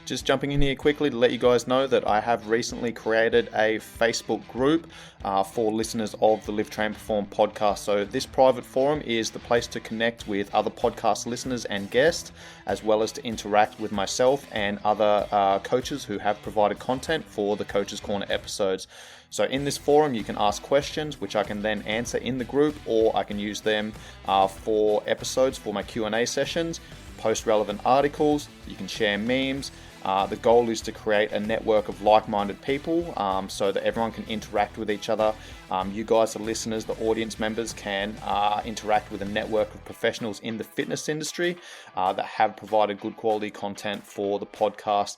Just jumping in here quickly to let you guys know that I have recently created a Facebook group for listeners of the Live Train Perform podcast. So this private forum is the place to connect with other podcast listeners and guests, as well as to interact with myself and other coaches who have provided content for the Coach's Corner episodes. So in this forum, you can ask questions, which I can then answer in the group, or I can use them for episodes for my Q&A sessions, post relevant articles, you can share memes. The goal is to create a network of like-minded people so that everyone can interact with each other. You guys, the listeners, the audience members, can interact with a network of professionals in the fitness industry that have provided good quality content for the podcast.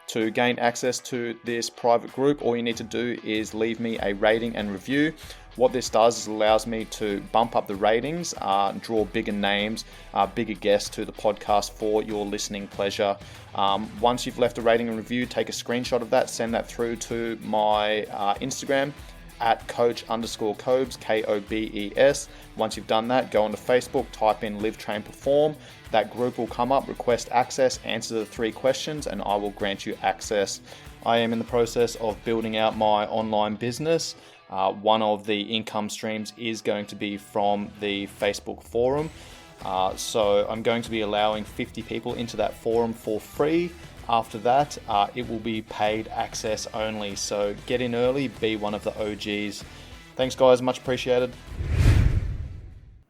To gain access to this private group, all you need to do is leave me a rating and review. What this does is allows me to bump up the ratings, draw bigger names, bigger guests to the podcast for your listening pleasure. Once you've left a rating and review, take a screenshot of that, send that through to my Instagram at coach_Kobes, Kobes. Once you've done that, go onto Facebook, type in Live Train Perform. That group will come up, request access, answer the 3 questions, and I will grant you access. I am in the process of building out my online business. One of the income streams is going to be from the Facebook forum. So I'm going to be allowing 50 people into that forum for free. After that, it will be paid access only. So get in early, be one of the OGs. Thanks, guys. Much appreciated.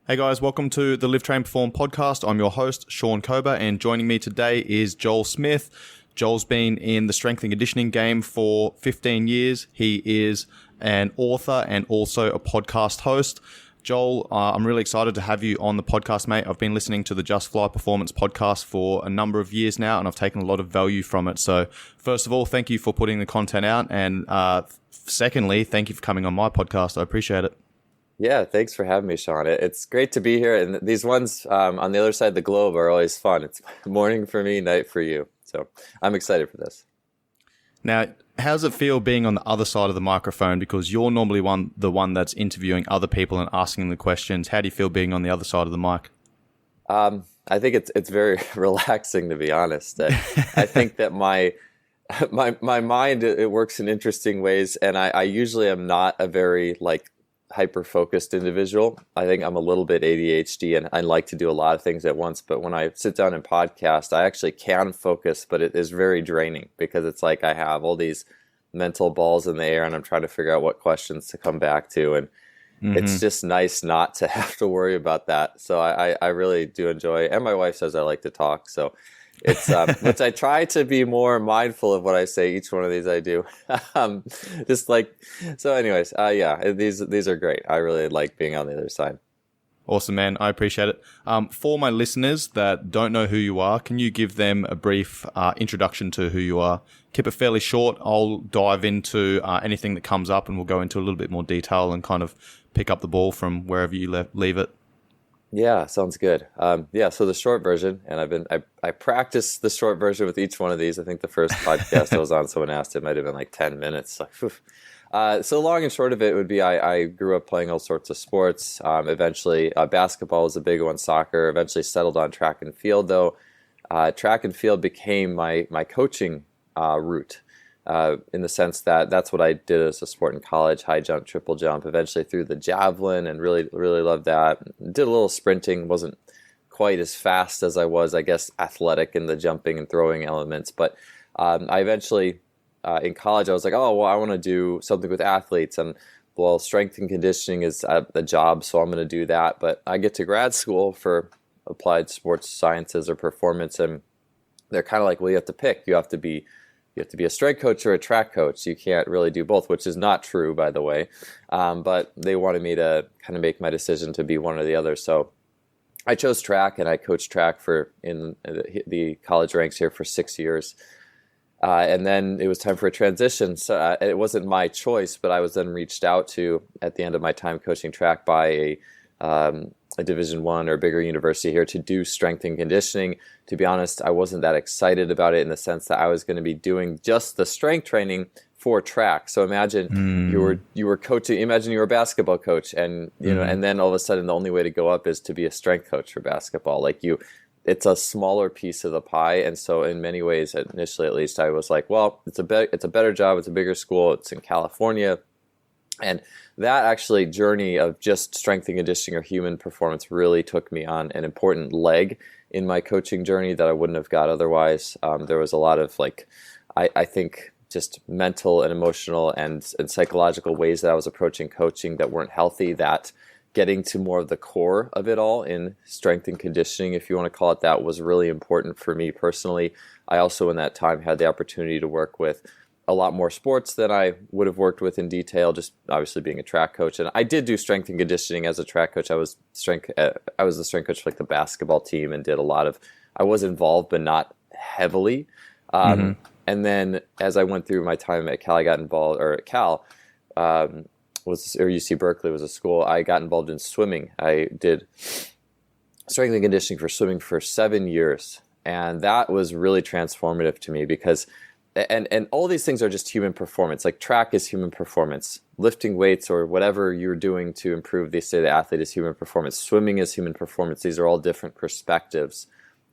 Hey guys, welcome to the Live Train Perform podcast. I'm your host, Sean Kober, and joining me today is Joel Smith. Joel's been in the strength and conditioning game for 15 years. He is an author and also a podcast host. Joel, I'm really excited to have you on the podcast, mate. I've been listening to the Just Fly Performance podcast for a number of years now, and I've taken a lot of value from it. So first of all, thank you for putting the content out. And secondly, thank you for coming on my podcast. I appreciate it. Yeah, thanks for having me, Sean. It's great to be here. And these ones on the other side of the globe are always fun. It's morning for me, night for you. So I'm excited for this. Now, how does it feel being on the other side of the microphone? Because you're normally the one that's interviewing other people and asking the questions. How do you feel being on the other side of the mic? I think it's very relaxing, to be honest. I think that my mind, it works in interesting ways, and I usually am not a very hyper-focused individual. I think I'm a little bit ADHD, and I like to do a lot of things at once. But when I sit down and podcast, I actually can focus, but it is very draining because it's like I have all these mental balls in the air, and I'm trying to figure out what questions to come back to. And it's just nice not to have to worry about that. So I really do enjoy it. And my wife says I like to talk. So it's which I try to be more mindful of what I say. Each one of these I do. So anyways, yeah, these are great. I really like being on the other side. Awesome, man. I appreciate it. For my listeners that don't know who you are, can you give them a brief introduction to who you are? Keep it fairly short. I'll dive into anything that comes up, and we'll go into a little bit more detail and kind of pick up the ball from wherever you leave it. Yeah, sounds good. So the short version, and I practiced the short version with each one of these. I think the first podcast I was on, someone asked, it might have been like 10 minutes. So long and short of it would be I grew up playing all sorts of sports. Eventually, basketball was a big one, soccer. Eventually settled on track and field, though. Track and field became my coaching route. In the sense that that's what I did as a sport in college, high jump, triple jump, eventually threw the javelin and really, really loved that. Did a little sprinting, wasn't quite as fast as I was, I guess, athletic in the jumping and throwing elements. But I eventually, in college, I was like, oh, well, I want to do something with athletes. And well, strength and conditioning is a job, so I'm going to do that. But I get to grad school for applied sports sciences or performance, and they're kind of like, well, you have to pick. You have to be a strength coach or a track coach. You can't really do both, which is not true, by the way. But they wanted me to kind of make my decision to be one or the other. So I chose track, and I coached track in the college ranks here for 6 years. And then it was time for a transition. So it wasn't my choice, but I was then reached out to at the end of my time coaching track by a Division I or bigger university here to do strength and conditioning. To be honest, I wasn't that excited about it in the sense that I was going to be doing just the strength training for track. So imagine you were coaching. Imagine you were a basketball coach, and and then all of a sudden the only way to go up is to be a strength coach for basketball. it's a smaller piece of the pie. And so in many ways, initially at least, I was like, well, it's a better job, it's a bigger school, it's in California. And that actually journey of just strength and conditioning or human performance really took me on an important leg in my coaching journey that I wouldn't have got otherwise. There was a lot of I think just mental and emotional and psychological ways that I was approaching coaching that weren't healthy, that getting to more of the core of it all in strength and conditioning, if you want to call it that, was really important for me personally. I also in that time had the opportunity to work with a lot more sports than I would have worked with in detail, just obviously being a track coach. And I did do strength and conditioning as a track coach. I was the strength coach for the basketball team and did I was involved, but not heavily. And then as I went through my time at Cal, UC Berkeley was a school, I got involved in swimming. I did strength and conditioning for swimming for 7 years. And that was really transformative to me because And all these things are just human performance. Like track is human performance. Lifting weights or whatever you're doing to improve the state of the athlete is human performance. Swimming is human performance. These are all different perspectives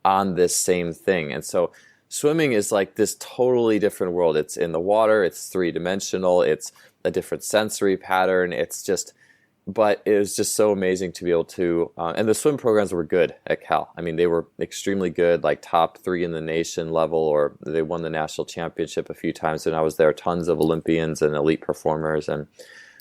on this same thing. And so swimming is like this totally different world. It's in the water. It's three-dimensional. It's a different sensory pattern. But it was just so amazing to be able to, and the swim programs were good at Cal. I mean, they were extremely good, like top 3 in the nation level, or they won the national championship a few times when I was there. Tons of Olympians and elite performers. And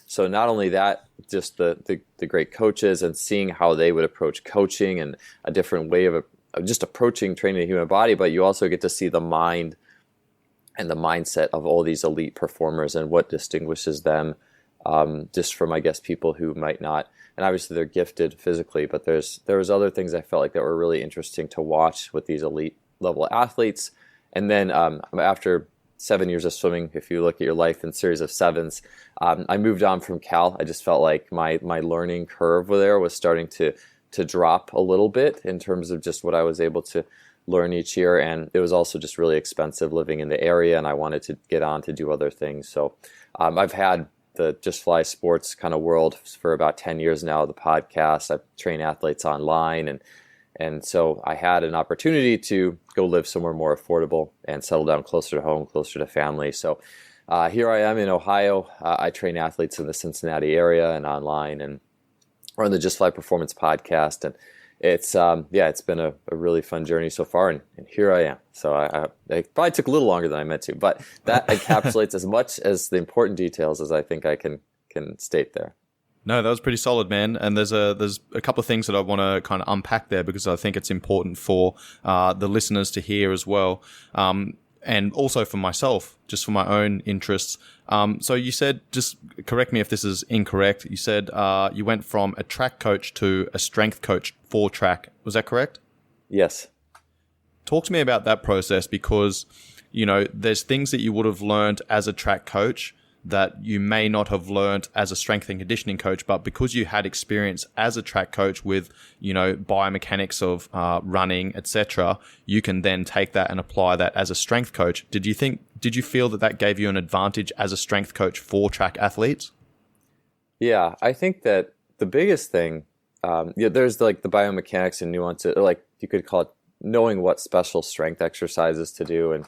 so not only that, just the great coaches and seeing how they would approach coaching and a different way of just approaching training the human body, but you also get to see the mind and the mindset of all these elite performers and what distinguishes them. Just from, I guess, people who might not, and obviously they're gifted physically, but there was other things I felt like that were really interesting to watch with these elite level athletes. And then after 7 years of swimming, if you look at your life in series of sevens, I moved on from Cal. I just felt like my learning curve there was starting to drop a little bit in terms of just what I was able to learn each year. And it was also just really expensive living in the area, and I wanted to get on to do other things. So I've had the Just Fly Sports kind of world for about 10 years now, the podcast. I've trained athletes online. And so I had an opportunity to go live somewhere more affordable and settle down closer to home, closer to family. So here I am in Ohio. I train athletes in the Cincinnati area and online and run the Just Fly Performance podcast. And it's been a really fun journey so far, and here I am. So I probably took a little longer than I meant to, but that encapsulates as much as the important details as I think I can state there. No, that was pretty solid, man. And there's a couple of things that I want to kind of unpack there because I think it's important for the listeners to hear as well. And also for myself, just for my own interests. So you said, just correct me if this is incorrect, you said you went from a track coach to a strength coach for track. Was that correct? Yes. Talk to me about that process because, there's things that you would have learned as a track coach that you may not have learned as a strength and conditioning coach, but because you had experience as a track coach with, biomechanics of running, etc., you can then take that and apply that as a strength coach. Did you feel that gave you an advantage as a strength coach for track athletes? Yeah, I think that the biggest thing, there's like the biomechanics and nuances, like you could call it knowing what special strength exercises to do, and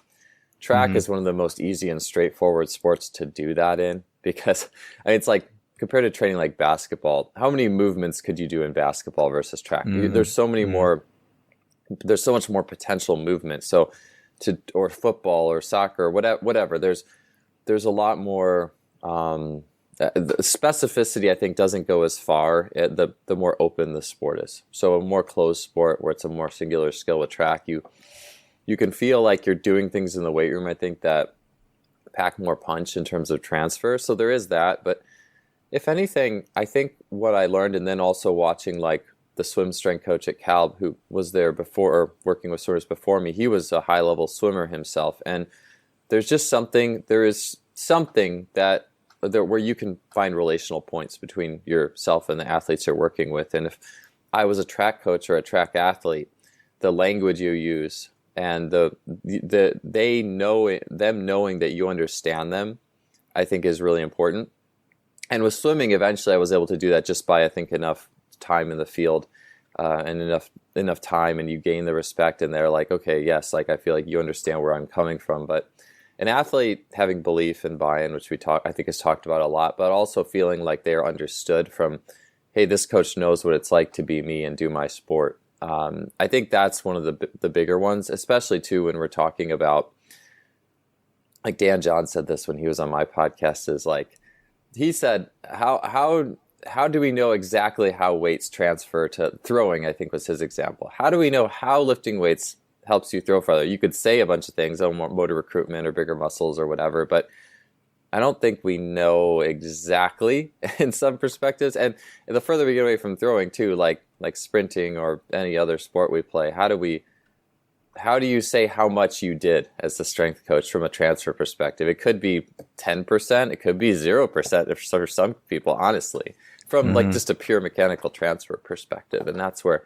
track is one of the most easy and straightforward sports to do that in because it's like compared to training like basketball, how many movements could you do in basketball versus track? There's so many more, there's so much more potential movement. Or football or soccer or whatever, there's a lot more, the specificity I think doesn't go as far the more open the sport is. So a more closed sport where it's a more singular skill with track, you can feel like you're doing things in the weight room, I think, that pack more punch in terms of transfer. So there is that. But if anything, I think what I learned, and then also watching like the swim strength coach at Cal, who was there before, or working with swimmers before me, he was a high-level swimmer himself. And there is something that where you can find relational points between yourself and the athletes you're working with. And if I was a track coach or a track athlete, the language you use, and them knowing that you understand them, I think is really important. And with swimming, eventually I was able to do that just by, I think, enough time in the field and enough time, and you gain the respect, and they're like, okay, yes, like I feel like you understand where I'm coming from. But an athlete having belief and buy-in, which I think is talked about a lot, but also feeling like they are understood from, hey, this coach knows what it's like to be me and do my sport. I think that's one of the bigger ones, especially too when we're talking about, like Dan John said this when he was on my podcast, is like, he said, how do we know exactly how weights transfer to throwing? I think was his example. How do we know how lifting weights helps you throw farther? You could say a bunch of things, motor recruitment or bigger muscles or whatever, but I don't think we know exactly in some perspectives. And the further we get away from throwing too, like sprinting or any other sport we play, how do you say how much you did as the strength coach from a transfer perspective? It could be 10%, it could be 0% for some people, honestly, from like just a pure mechanical transfer perspective. And that's where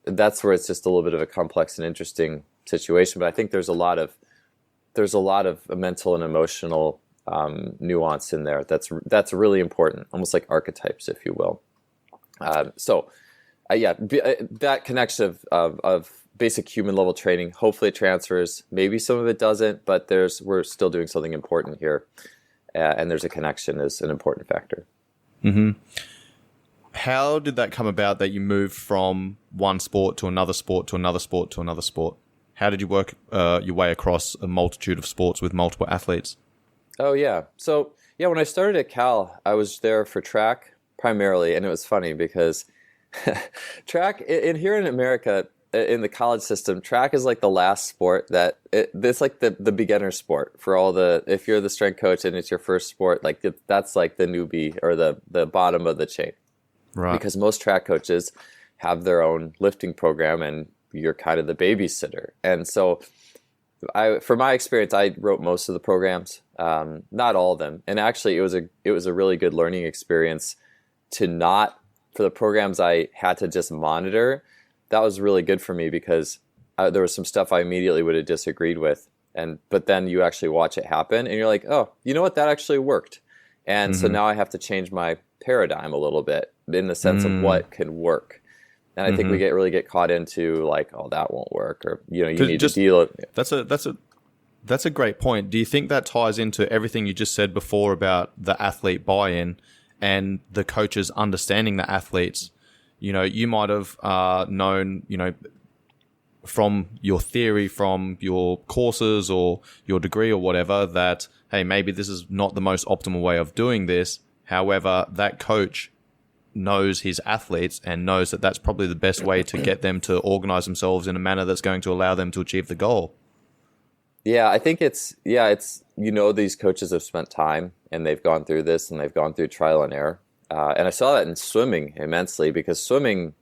it's just a little bit of a complex and interesting situation. But I think there's a lot of mental and emotional nuance in there that's really important, almost like archetypes, if you will. That connection of basic human level training, hopefully it transfers. Maybe some of it doesn't, but we're still doing something important here, and there's a connection is an important factor. Mm-hmm. How did that come about that you moved from one sport to another sport to another sport to another sport? How did you work your way across a multitude of sports with multiple athletes? Oh, yeah. So, when I started at Cal, I was there for track primarily, and it was funny because track, here in America, in the college system, track is like the last sport it's like the beginner sport for if you're the strength coach and it's your first sport, like that's like the newbie or the bottom of the chain. Right. Because most track coaches have their own lifting program and you're kind of the babysitter. And so from my experience, I wrote most of the programs, not all of them. And actually it was a really good learning experience for the programs I had to just monitor. That was really good for me because there was some stuff I immediately would have disagreed with. But then you actually watch it happen and you're like, oh, you know what? That actually worked. And so now I have to change my paradigm a little bit in the sense of what can work. And I think we really get caught into like, oh, that won't work, or you need to deal. That's a great point. Do you think that ties into everything you just said before about the athlete buy-in and the coaches understanding the athletes? You might have known, from your theory, from your courses or your degree or whatever, that, hey, maybe this is not the most optimal way of doing this. However, that coach knows his athletes and knows that that's probably the best way to get them to organize themselves in a manner that's going to allow them to achieve the goal. Yeah, I think it's these coaches have spent time and they've gone through this and they've gone through trial and error. And I saw that in swimming immensely because swimming,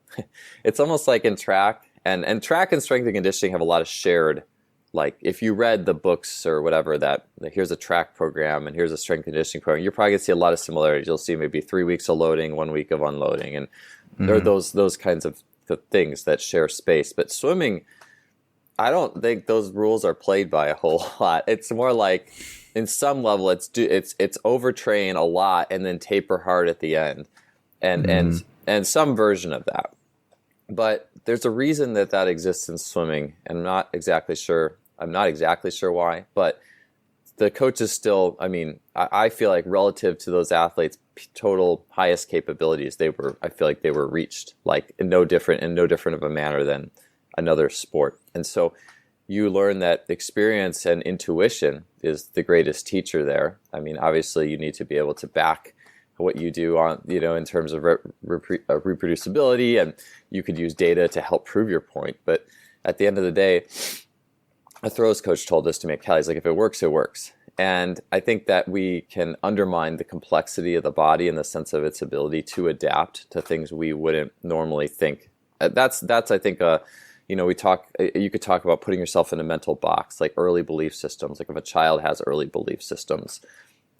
it's almost like in track and track and strength and conditioning have a lot of shared, like if you read the books or whatever that here's a track program and here's a strength conditioning program, you're probably going to see a lot of similarities. You'll see maybe 3 weeks of loading, 1 week of unloading. And there are those kinds of things that share space. But swimming, I don't think those rules are played by a whole lot. It's more like in some level it's overtrain a lot and then taper hard at the end, and some version of that. But there's a reason that exists in swimming, and I'm not exactly sure why. But the coaches still, I feel like relative to those athletes' total highest capabilities, I feel like they were reached, like in no different of a manner than another sport. And so you learn that experience and intuition is the greatest teacher there. Obviously you need to be able to back what you do on, in terms of reproducibility, and you could use data to help prove your point. But at the end of the day, a throws coach told us to make Cal. He's like, if it works, it works. And I think that we can undermine the complexity of the body in the sense of its ability to adapt to things we wouldn't normally think. That's I think, you could talk about putting yourself in a mental box, like early belief systems. Like if a child has early belief systems,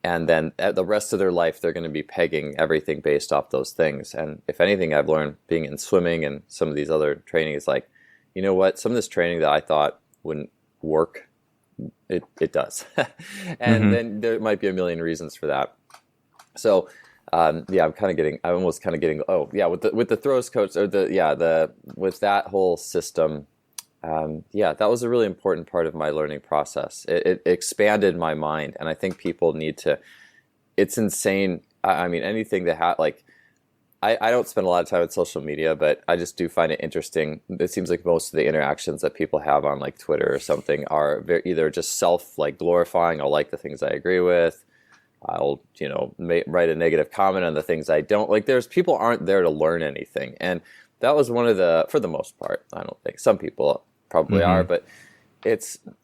and then the rest of their life, they're going to be pegging everything based off those things. And if anything, I've learned being in swimming and some of these other training is like, you know what, some of this training that I thought wouldn't work, it does. And then there might be a million reasons for that. So Yeah, I'm almost kind of getting, oh yeah, with the throws coach or with that whole system. Yeah, that was a really important part of my learning process. It expanded my mind, and I think people need to. It's insane. I mean, anything that like, I don't spend a lot of time on social media, but I just do find it interesting. It seems like most of the interactions that people have on like Twitter or something are either just like glorifying. I'll like the things I agree with. I'll write a negative comment on the things I don't like. People aren't there to learn anything, and that was one of for the most part. I don't think some people probably are, but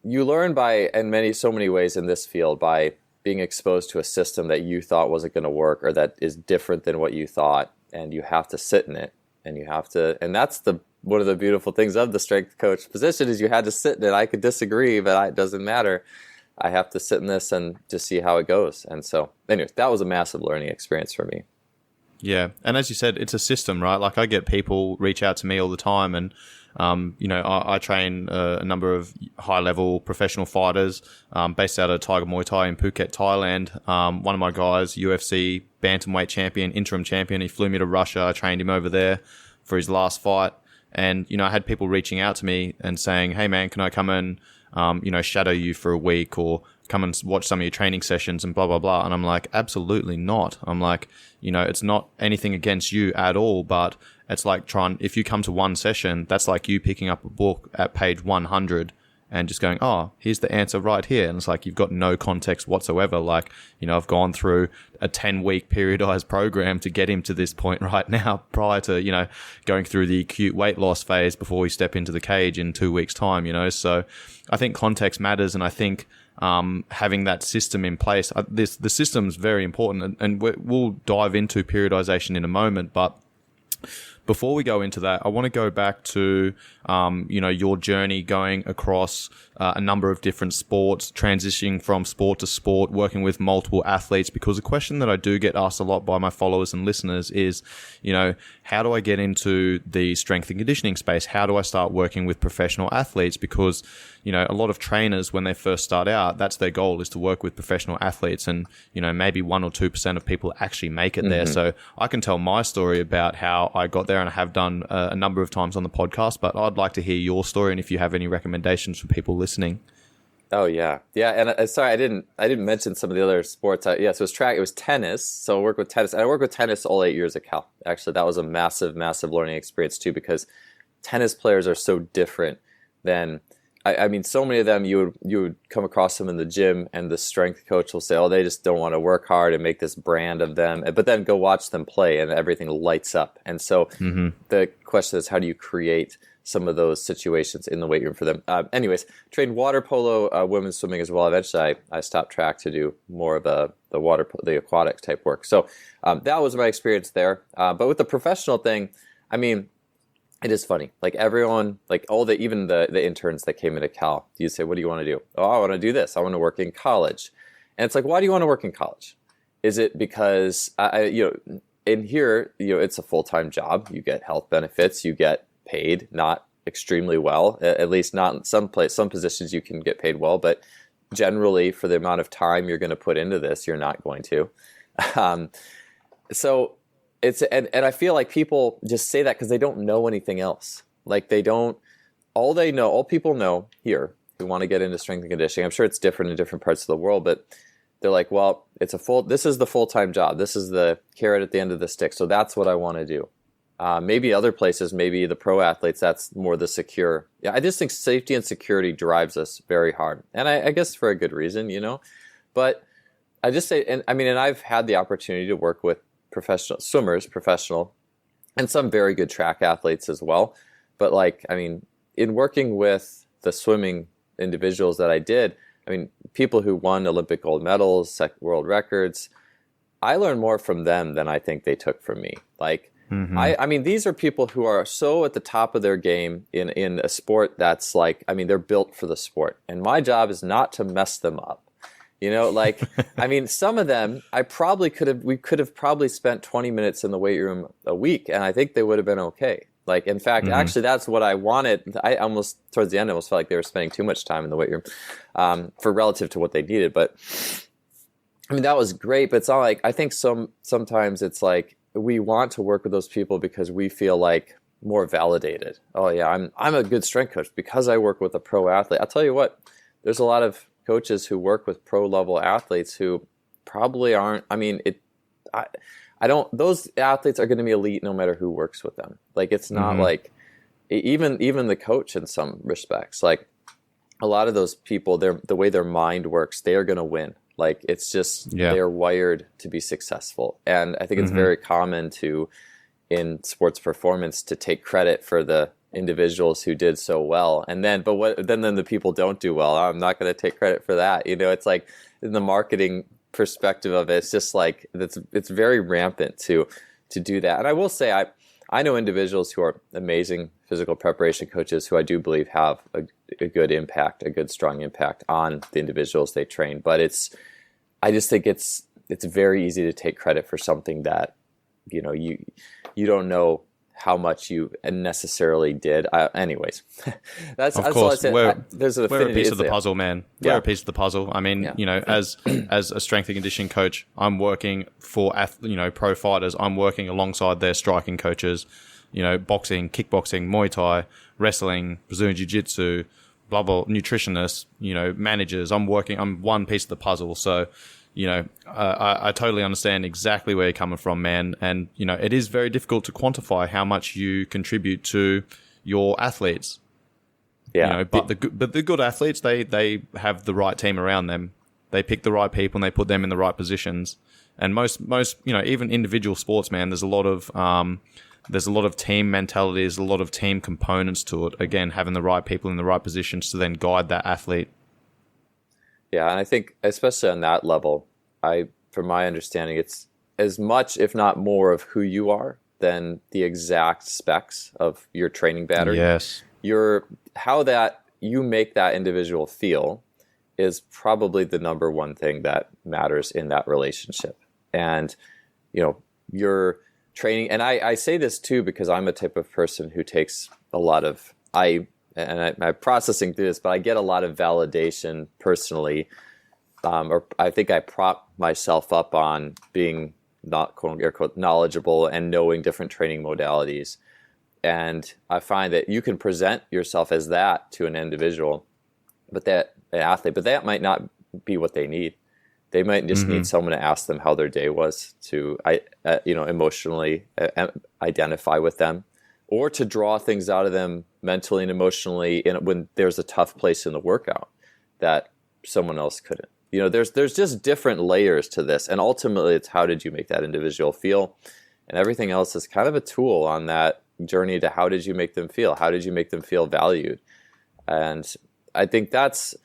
you learn in so many ways in this field by being exposed to a system that you thought wasn't going to work or that is different than what you thought, and you have to sit in it, and that's one of the beautiful things of the strength coach position is you had to sit in it. I could disagree, but it doesn't matter. I have to sit in this and just see how it goes. And so, anyways, that was a massive learning experience for me. Yeah, and as you said, it's a system, right? Like I get people reach out to me all the time, and I train a number of high-level professional fighters based out of Tiger Muay Thai in Phuket, Thailand. One of my guys, UFC bantamweight champion, interim champion, he flew me to Russia. I trained him over there for his last fight. And, I had people reaching out to me and saying, hey, man, can I come and, shadow you for a week or come and watch some of your training sessions and blah, blah, blah. And I'm like, absolutely not. I'm like, it's not anything against you at all, but it's like if you come to one session, that's like you picking up a book at page 100 and just going, oh, here's the answer right here. And it's like, you've got no context whatsoever. Like, I've gone through a 10-week periodized program to get him to this point right now prior to, going through the acute weight loss phase before we step into the cage in 2 weeks time, So I think context matters. And I think, having that system in place, the system's very important, and we'll dive into periodization in a moment, but before we go into that, I want to go back to, your journey going across a number of different sports, transitioning from sport to sport, working with multiple athletes, because a question that I do get asked a lot by my followers and listeners is, how do I get into the strength and conditioning space? How do I start working with professional athletes? Because, a lot of trainers, when they first start out, that's their goal, is to work with professional athletes, and, maybe 1 or 2% of people actually make it there. So I can tell my story about how I got there, and I have done a number of times on the podcast, but I'd like to hear your story, and if you have any recommendations for people listening. Oh yeah. And sorry, I didn't mention some of the other sports. So it was track, it was tennis. So I worked with tennis, and I worked with tennis all 8 years at Cal. Actually, that was a massive, massive learning experience too, because tennis players are so different than, I mean, so many of them, you would come across them in the gym, and the strength coach will say, oh, they just don't want to work hard and make this brand of them. But then go watch them play and everything lights up. And so the question is, how do you create some of those situations in the weight room for them? Anyways, trained water polo, women's swimming as well. Eventually, I stopped track to do more of the aquatic type work. So that was my experience there. But with the professional thing, I mean, it is funny. Like everyone, like even the interns that came into Cal, you say, what do you want to do? Oh, I want to do this. I want to work in college. And it's like, why do you want to work in college? Is it because, in here, it's a full-time job. You get health benefits. You get paid, not extremely well, at least not in some positions you can get paid well, but generally for the amount of time you're going to put into this, you're not going to. So it's, and I feel like people just say that because they don't know anything else. Like all people know here who want to get into strength and conditioning. I'm sure it's different in different parts of the world, but they're like, well, this is the full-time job. This is the carrot at the end of the stick. So that's what I want to do. Maybe other places, maybe the pro athletes, that's more the secure. Yeah, I just think safety and security drives us very hard. And I guess for a good reason, But I just say, and I've had the opportunity to work with professional swimmers, and some very good track athletes as well. But in working with the swimming individuals that I did, people who won Olympic gold medals, set world records, I learned more from them than I think they took from me. These are people who are so at the top of their game in a sport that's they're built for the sport. And my job is not to mess them up. Some of them, we could have probably spent 20 minutes in the weight room a week, and I think they would have been okay. In fact, actually, that's what I wanted. I almost, towards the end, almost felt like they were spending too much time in the weight room for relative to what they needed. But I mean, that was great, but it's not like, I think sometimes it's like we want to work with those people because we feel like more validated. Oh yeah, I'm a good strength coach because I work with a pro athlete. I'll tell you what, there's a lot of coaches who work with pro level athletes who probably aren't. I mean, I don't. Those athletes are going to be elite no matter who works with them. Like it's not like even the coach in some respects. Like a lot of those people, the way their mind works, they are going to win. Like it's just they're wired to be successful, and I think it's very common in sports performance to take credit for the individuals who did so well, and then the people don't do well. I'm not going to take credit for that. You know, it's like in the marketing perspective of it, it's just like it's very rampant to do that. And I will say I know individuals who are amazing physical preparation coaches who I do believe have a good impact, a good strong impact on the individuals they train. But I just think it's very easy to take credit for something that you don't know how much you necessarily did. Anyways, that's all I said. We're a piece of the puzzle, man. We're a piece of the puzzle. I mean, as a strength and conditioning coach, I'm working for pro fighters. I'm working alongside their striking coaches. Boxing, kickboxing, Muay Thai, wrestling, Brazilian Jiu-Jitsu, blah blah, nutritionists. Managers. I'm one piece of the puzzle. So. I totally understand exactly where you're coming from, man. And, it is very difficult to quantify how much you contribute to your athletes. Yeah. But the good athletes, they have the right team around them. They pick the right people and they put them in the right positions. And most, even individual sports, man, there's a lot of team mentality, there's a lot of team components to it. Again, having the right people in the right positions to then guide that athlete. Yeah, and I think especially on that level, from my understanding, it's as much, if not more, of who you are than the exact specs of your training battery. Yes. How that you make that individual feel is probably the number one thing that matters in that relationship. And, your training, and I say this too because I'm a type of person who takes a lot of, I'm processing through this, but I get a lot of validation personally, or I think I prop myself up on being not quote unquote knowledgeable and knowing different training modalities. And I find that you can present yourself as that to an individual, an athlete, but that might not be what they need. They might just need someone to ask them how their day was, to emotionally identify with them, or to draw things out of them mentally and emotionally when there's a tough place in the workout that someone else couldn't. There's just different layers to this, and ultimately it's how did you make that individual feel, and everything else is kind of a tool on that journey to how did you make them feel, how did you make them feel valued. And I think that's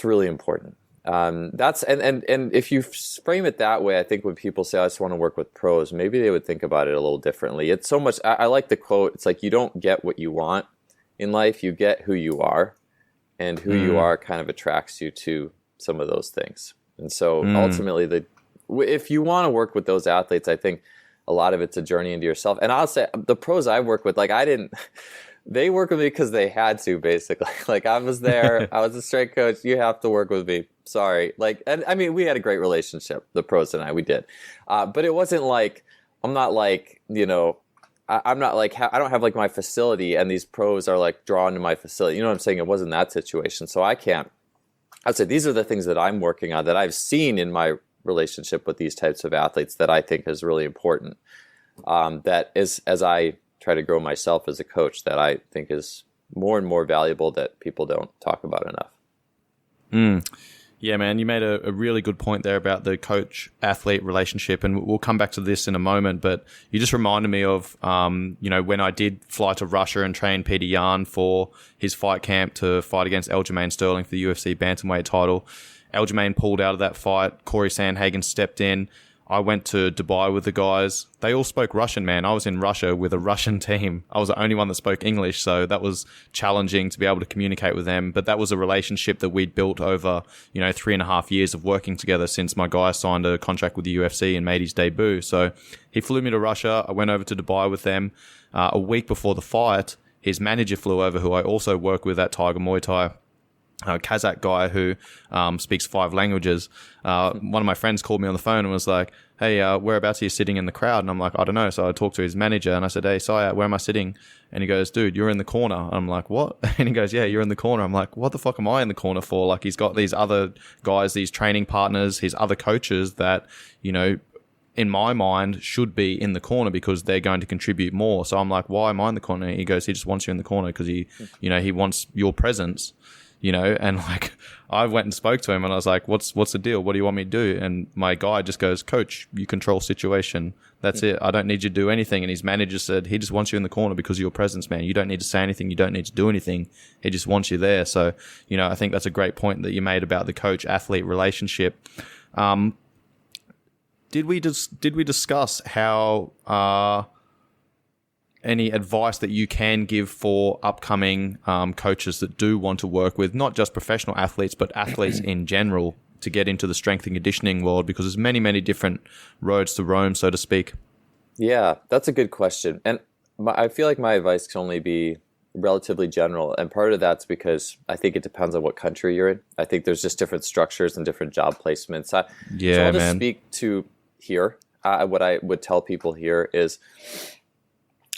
really important. And if you frame it that way, I think when people say I just want to work with pros, maybe they would think about it a little differently. It's so much, I like the quote, it's like you don't get what you want in life, you get who you are, and who you are kind of attracts you to some of those things. And so ultimately, if you want to work with those athletes, I think a lot of it's a journey into yourself. And I'll say the pros I've worked with, they work with me because they had to, basically. Like I was there, I was a strength coach, you have to work with me. Sorry. And I mean, we had a great relationship, the pros and we did. But it wasn't like, I'm not like, I'm not like, I don't have like my facility and these pros are like drawn to my facility. You know what I'm saying? It wasn't that situation. So I'd say these are the things that I'm working on that I've seen in my relationship with these types of athletes that I think is really important. That is, as I try to grow myself as a coach, that I think is more and more valuable that people don't talk about enough. Yeah, man, you made a really good point there about the coach-athlete relationship, and we'll come back to this in a moment, but you just reminded me of, when I did fly to Russia and train Peter Yan for his fight camp to fight against Aljamain Sterling for the UFC bantamweight title. Aljamain pulled out of that fight. Corey Sandhagen stepped in. I went to Dubai with the guys. They all spoke Russian, man. I was in Russia with a Russian team. I was the only one that spoke English, so that was challenging to be able to communicate with them. But that was a relationship that we'd built over, 3.5 years of working together since my guy signed a contract with the UFC and made his debut. So he flew me to Russia. I went over to Dubai with them. A week before the fight, his manager flew over, who I also work with at Tiger Muay Thai. Kazakh guy who speaks 5 languages. One of my friends called me on the phone and was like, hey, whereabouts are you sitting in the crowd? And I'm like, I don't know. So I talked to his manager and I said, hey, Sayat, where am I sitting? And he goes, dude, you're in the corner. I'm like, what? And he goes, yeah, you're in the corner. I'm like, what the fuck am I in the corner for? Like, he's got these other guys, these training partners, his other coaches that, you know, in my mind should be in the corner because they're going to contribute more. So I'm like, why am I in the corner? And he goes, he just wants you in the corner because he wants your presence. You know, and like I went and spoke to him and I was like, what's the deal? What do you want me to do? And my guy just goes, coach, you control situation. That's it. I don't need you to do anything. And his manager said, he just wants you in the corner because of your presence, man. You don't need to say anything. You don't need to do anything. He just wants you there. So, you know, I think that's a great point that you made about the coach athlete relationship. Did we discuss how, any advice that you can give for upcoming coaches that do want to work with not just professional athletes, but athletes in general to get into the strength and conditioning world? Because there's many, many different roads to Rome, so to speak. Yeah, that's a good question. And I feel like my advice can only be relatively general. And part of that's because I think it depends on what country you're in. I think there's just different structures and different job placements. So I'll just speak to here. What I would tell people here is,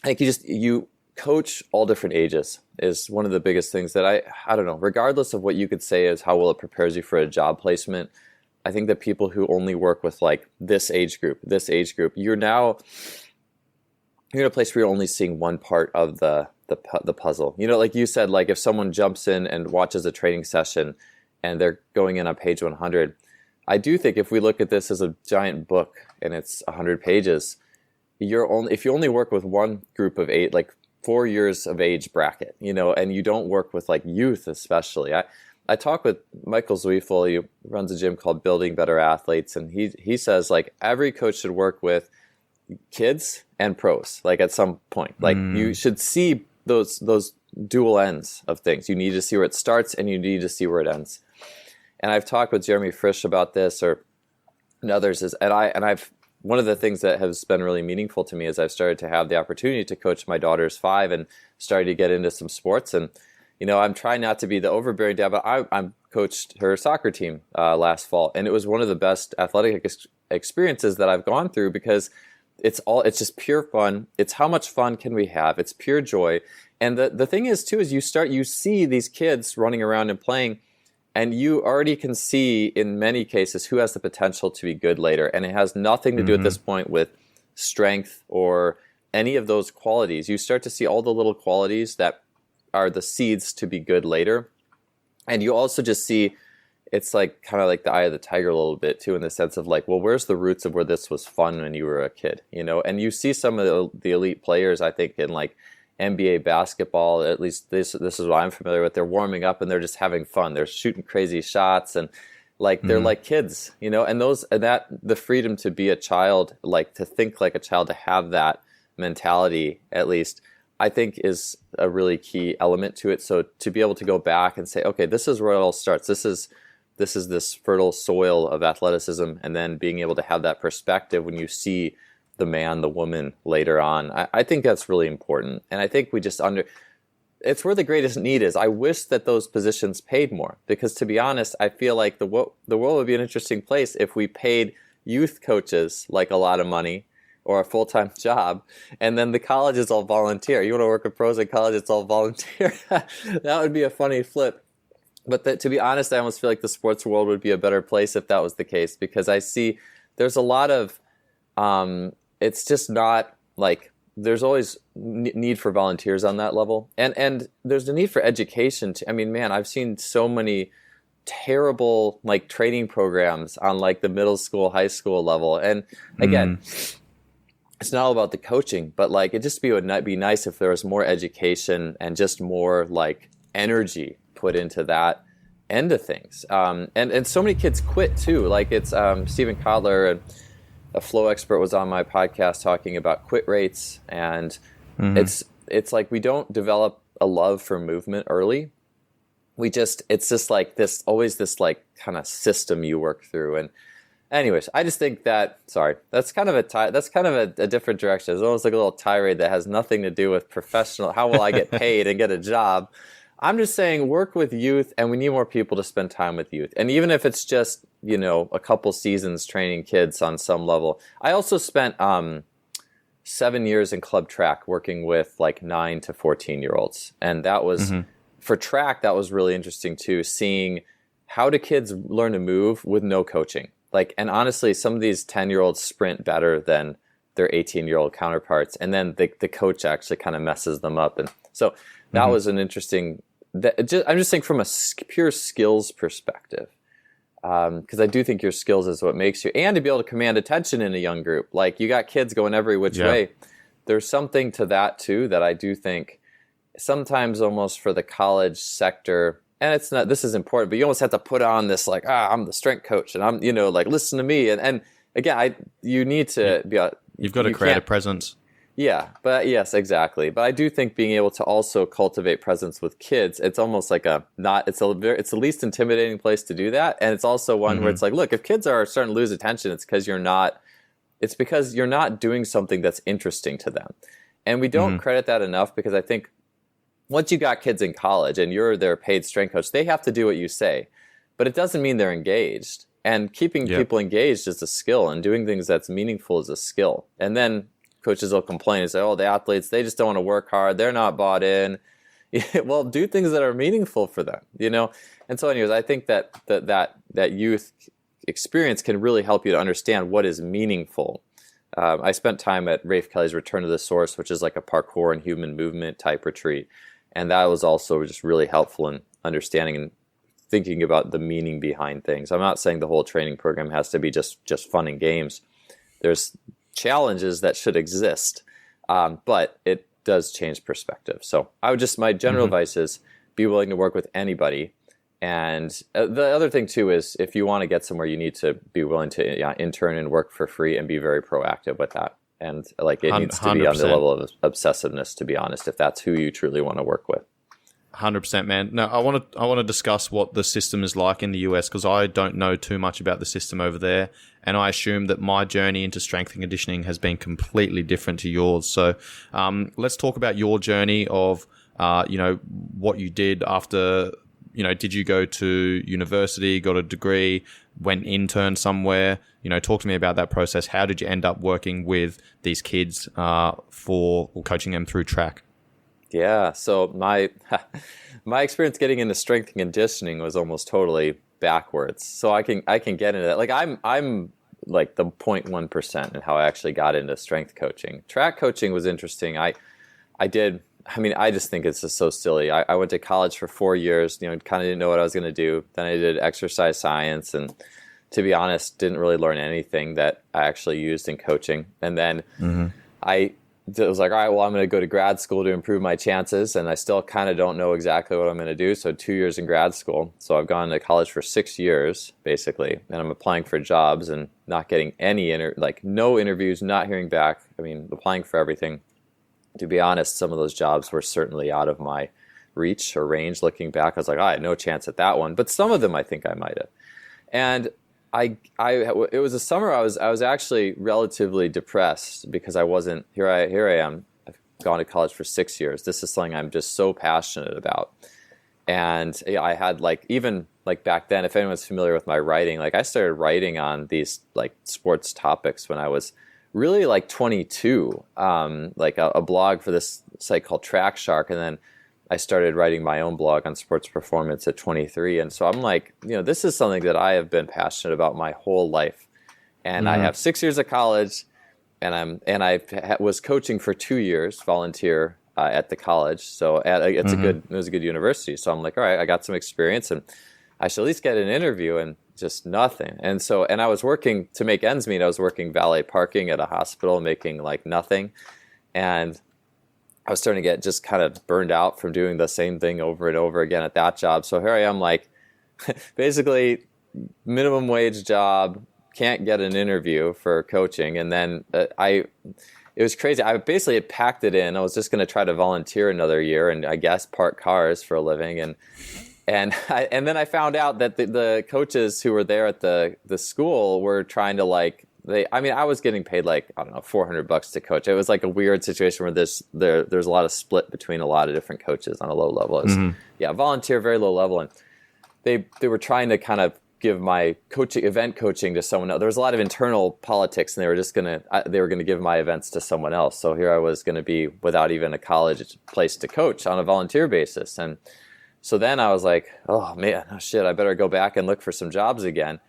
I think you coach all different ages is one of the biggest things that I don't know, regardless of what you could say is how well it prepares you for a job placement. I think that people who only work with like this age group, you're in a place where you're only seeing one part of the puzzle. You know, like you said, like if someone jumps in and watches a training session and they're going in on page 100, I do think if we look at this as a giant book and it's 100 pages, if you only work with one group of 8, like 4 years of age bracket, you know, and you don't work with like youth, especially. I talk with Michael Zweifel. He runs a gym called Building Better Athletes. And he says like every coach should work with kids and pros, like at some point, like you should see those dual ends of things. You need to see where it starts and you need to see where it ends. And I've talked with Jeremy Frisch about this and others one of the things that has been really meaningful to me is I've started to have the opportunity to coach my daughter's 5 and started to get into some sports. And, you know, I'm trying not to be the overbearing dad, but I coached her soccer team last fall. And it was one of the best athletic experiences that I've gone through because it's just pure fun. It's how much fun can we have? It's pure joy. And the thing is too, is you see these kids running around and playing, and you already can see in many cases who has the potential to be good later. And it has nothing to do at this point with strength or any of those qualities. You start to see all the little qualities that are the seeds to be good later. And you also just see it's like kind of like the eye of the tiger a little bit too, in the sense of like, well, where's the roots of where this was fun when you were a kid, you know? And you see some of the elite players, I think, in like NBA basketball, at least this is what I'm familiar with. They're warming up and they're just having fun. They're shooting crazy shots and like they're like kids, you know. And the freedom to be a child, like to think like a child, to have that mentality, at least, I think is a really key element to it. So to be able to go back and say, okay, this is where it all starts. This is this fertile soil of athleticism, and then being able to have that perspective when you see the man, the woman later on. I think that's really important. And I think we just it's where the greatest need is. I wish that those positions paid more, because to be honest, I feel like the world would be an interesting place if we paid youth coaches like a lot of money or a full-time job, and then the college is all volunteer. You want to work with pros in college, it's all volunteer. That would be a funny flip. But to be honest, I almost feel like the sports world would be a better place if that was the case, because I see there's a lot of it's just not like there's always need for volunteers on that level. And there's the need for education. I mean, man, I've seen so many terrible like training programs on like the middle school, high school level. And again, it's not all about the coaching, but like it just would be nice if there was more education and just more like energy put into that end of things. And so many kids quit too. Like it's Stephen Kotler, a flow expert, was on my podcast talking about quit rates, and it's like we don't develop a love for movement early. It's just like this, always this like kind of system you work through. And anyways, I just think that's kind of a different direction. It's almost like a little tirade that has nothing to do with professional, how will I get paid and get a job. I'm just saying work with youth, and we need more people to spend time with youth. And even if it's just, a couple seasons training kids on some level. I also spent 7 years in club track working with like 9 to 14-year-olds. And that was, for track, that was really interesting too, seeing how do kids learn to move with no coaching. And honestly, some of these 10-year-olds sprint better than their 18-year-old counterparts. And then the coach actually kind of messes them up. And so that was an interesting... I'm just saying from a pure skills perspective, because I do think your skills is what makes you, and to be able to command attention in a young group. Like you got kids going every which way. There's something to that too that I do think sometimes almost for the college sector, and it's not, this is important, but you almost have to put on this I'm the strength coach and I'm, listen to me. And again, you need to be, you've got to create a presence. Yeah, but yes, exactly. But I do think being able to also cultivate presence with kids, it's almost like it's the least intimidating place to do that. And it's also one where it's like, look, if kids are starting to lose attention, it's because you're not doing something that's interesting to them. And we don't credit that enough, because I think once you got kids in college and you're their paid strength coach, they have to do what you say, but it doesn't mean they're engaged. And keeping people engaged is a skill, and doing things that's meaningful is a skill. And then coaches will complain and say, oh, the athletes, they just don't want to work hard. They're not bought in. Well, do things that are meaningful for them, And so anyways, I think that youth experience can really help you to understand what is meaningful. I spent time at Rafe Kelly's Return to the Source, which is like a parkour and human movement type retreat. And that was also just really helpful in understanding and thinking about the meaning behind things. I'm not saying the whole training program has to be just fun and games. There's challenges that should exist, but it does change perspective. So my general advice is be willing to work with anybody. And the other thing too is if you want to get somewhere, you need to be willing to intern and work for free and be very proactive with that. And it needs to be on the level of obsessiveness, to be honest, if that's who you truly want to work with. 100%, man. No, I want to discuss what the system is like in the US, because I don't know too much about the system over there, and I assume that my journey into strength and conditioning has been completely different to yours. So let's talk about your journey of what you did after. Did you go to university, got a degree, went intern somewhere? Talk to me about that process. How did you end up working with these kids or coaching them through track? Yeah, so my experience getting into strength and conditioning was almost totally backwards. So I can get into that. I'm like the 0.1% in how I actually got into strength coaching. Track coaching was interesting. I just think it's just so silly. I went to college for 4 years, kind of didn't know what I was going to do. Then I did exercise science, and to be honest, didn't really learn anything that I actually used in coaching. And then I was like, all right, well, I'm going to go to grad school to improve my chances. And I still kind of don't know exactly what I'm going to do. So 2 years in grad school. So I've gone to college for 6 years, basically. And I'm applying for jobs and not getting any, no interviews, not hearing back. I mean, applying for everything. To be honest, some of those jobs were certainly out of my reach or range. Looking back, I was like, I had no chance at that one. But some of them I think I might have. And it was a summer I was actually relatively depressed because I wasn't here I am. I've gone to college for 6 years. This is something I'm just so passionate about. And I had even back then, if anyone's familiar with my writing, I started writing on these sports topics when I was really 22, a blog for this site called Track Shark. And then I started writing my own blog on sports performance at 23. And so I'm this is something that I have been passionate about my whole life. And I have 6 years of college, and I was coaching for 2 years, volunteer at the college. So it was a good university. So I'm like, all right, I got some experience, and I should at least get an interview, and just nothing. And I was working to make ends meet. I was working valet parking at a hospital, making nothing. And I was starting to get just kind of burned out from doing the same thing over and over again at that job. So here I am, basically minimum wage job, can't get an interview for coaching. And then it was crazy. I basically had packed it in. I was just going to try to volunteer another year and I guess park cars for a living. And then I found out that the coaches who were there at the school were trying to I was getting paid like, I don't know, $400 to coach. It was like a weird situation where there's a lot of split between a lot of different coaches on a low level. Volunteer, very low level. And they were trying to kind of give my event coaching to someone else. There was a lot of internal politics, and they were going to give my events to someone else. So here I was going to be without even a college place to coach on a volunteer basis. And so then I was like, oh man, oh shit, I better go back and look for some jobs again.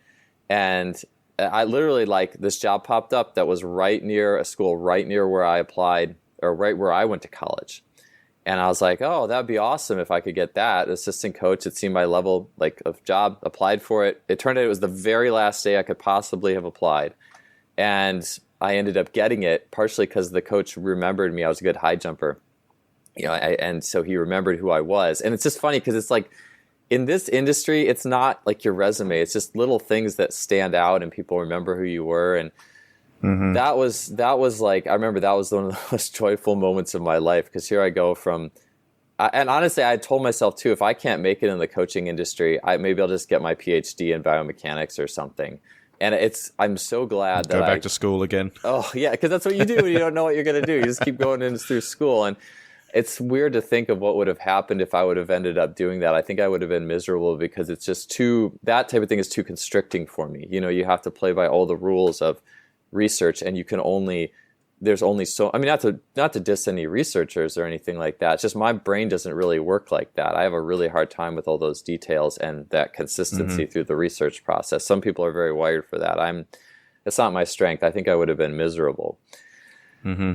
And I literally, like, this job popped up that was right near a school, right near where I applied, or right where I went to college. And I was like, oh, that'd be awesome if I could get that assistant coach. It seemed my level of job, applied for it. It turned out it was the very last day I could possibly have applied. And I ended up getting it partially because the coach remembered me. I was a good high jumper, and so he remembered who I was. And it's just funny because it's like, in this industry, it's not like your resume. It's just little things that stand out and people remember who you were. And that was like, I remember that was one of the most joyful moments of my life, because here I go from, and honestly, I told myself too, if I can't make it in the coaching industry, maybe I'll just get my PhD in biomechanics or something. And I'm so glad that go back to school again. Oh yeah, because that's what you do when you don't know what you're going to do. You just keep going through school. And it's weird to think of what would have happened if I would have ended up doing that. I think I would have been miserable, because it's just that type of thing is too constricting for me. You have to play by all the rules of research, and there's only so, I mean, not to diss any researchers or anything like that. It's just my brain doesn't really work like that. I have a really hard time with all those details and that consistency through the research process. Some people are very wired for that. It's not my strength. I think I would have been miserable.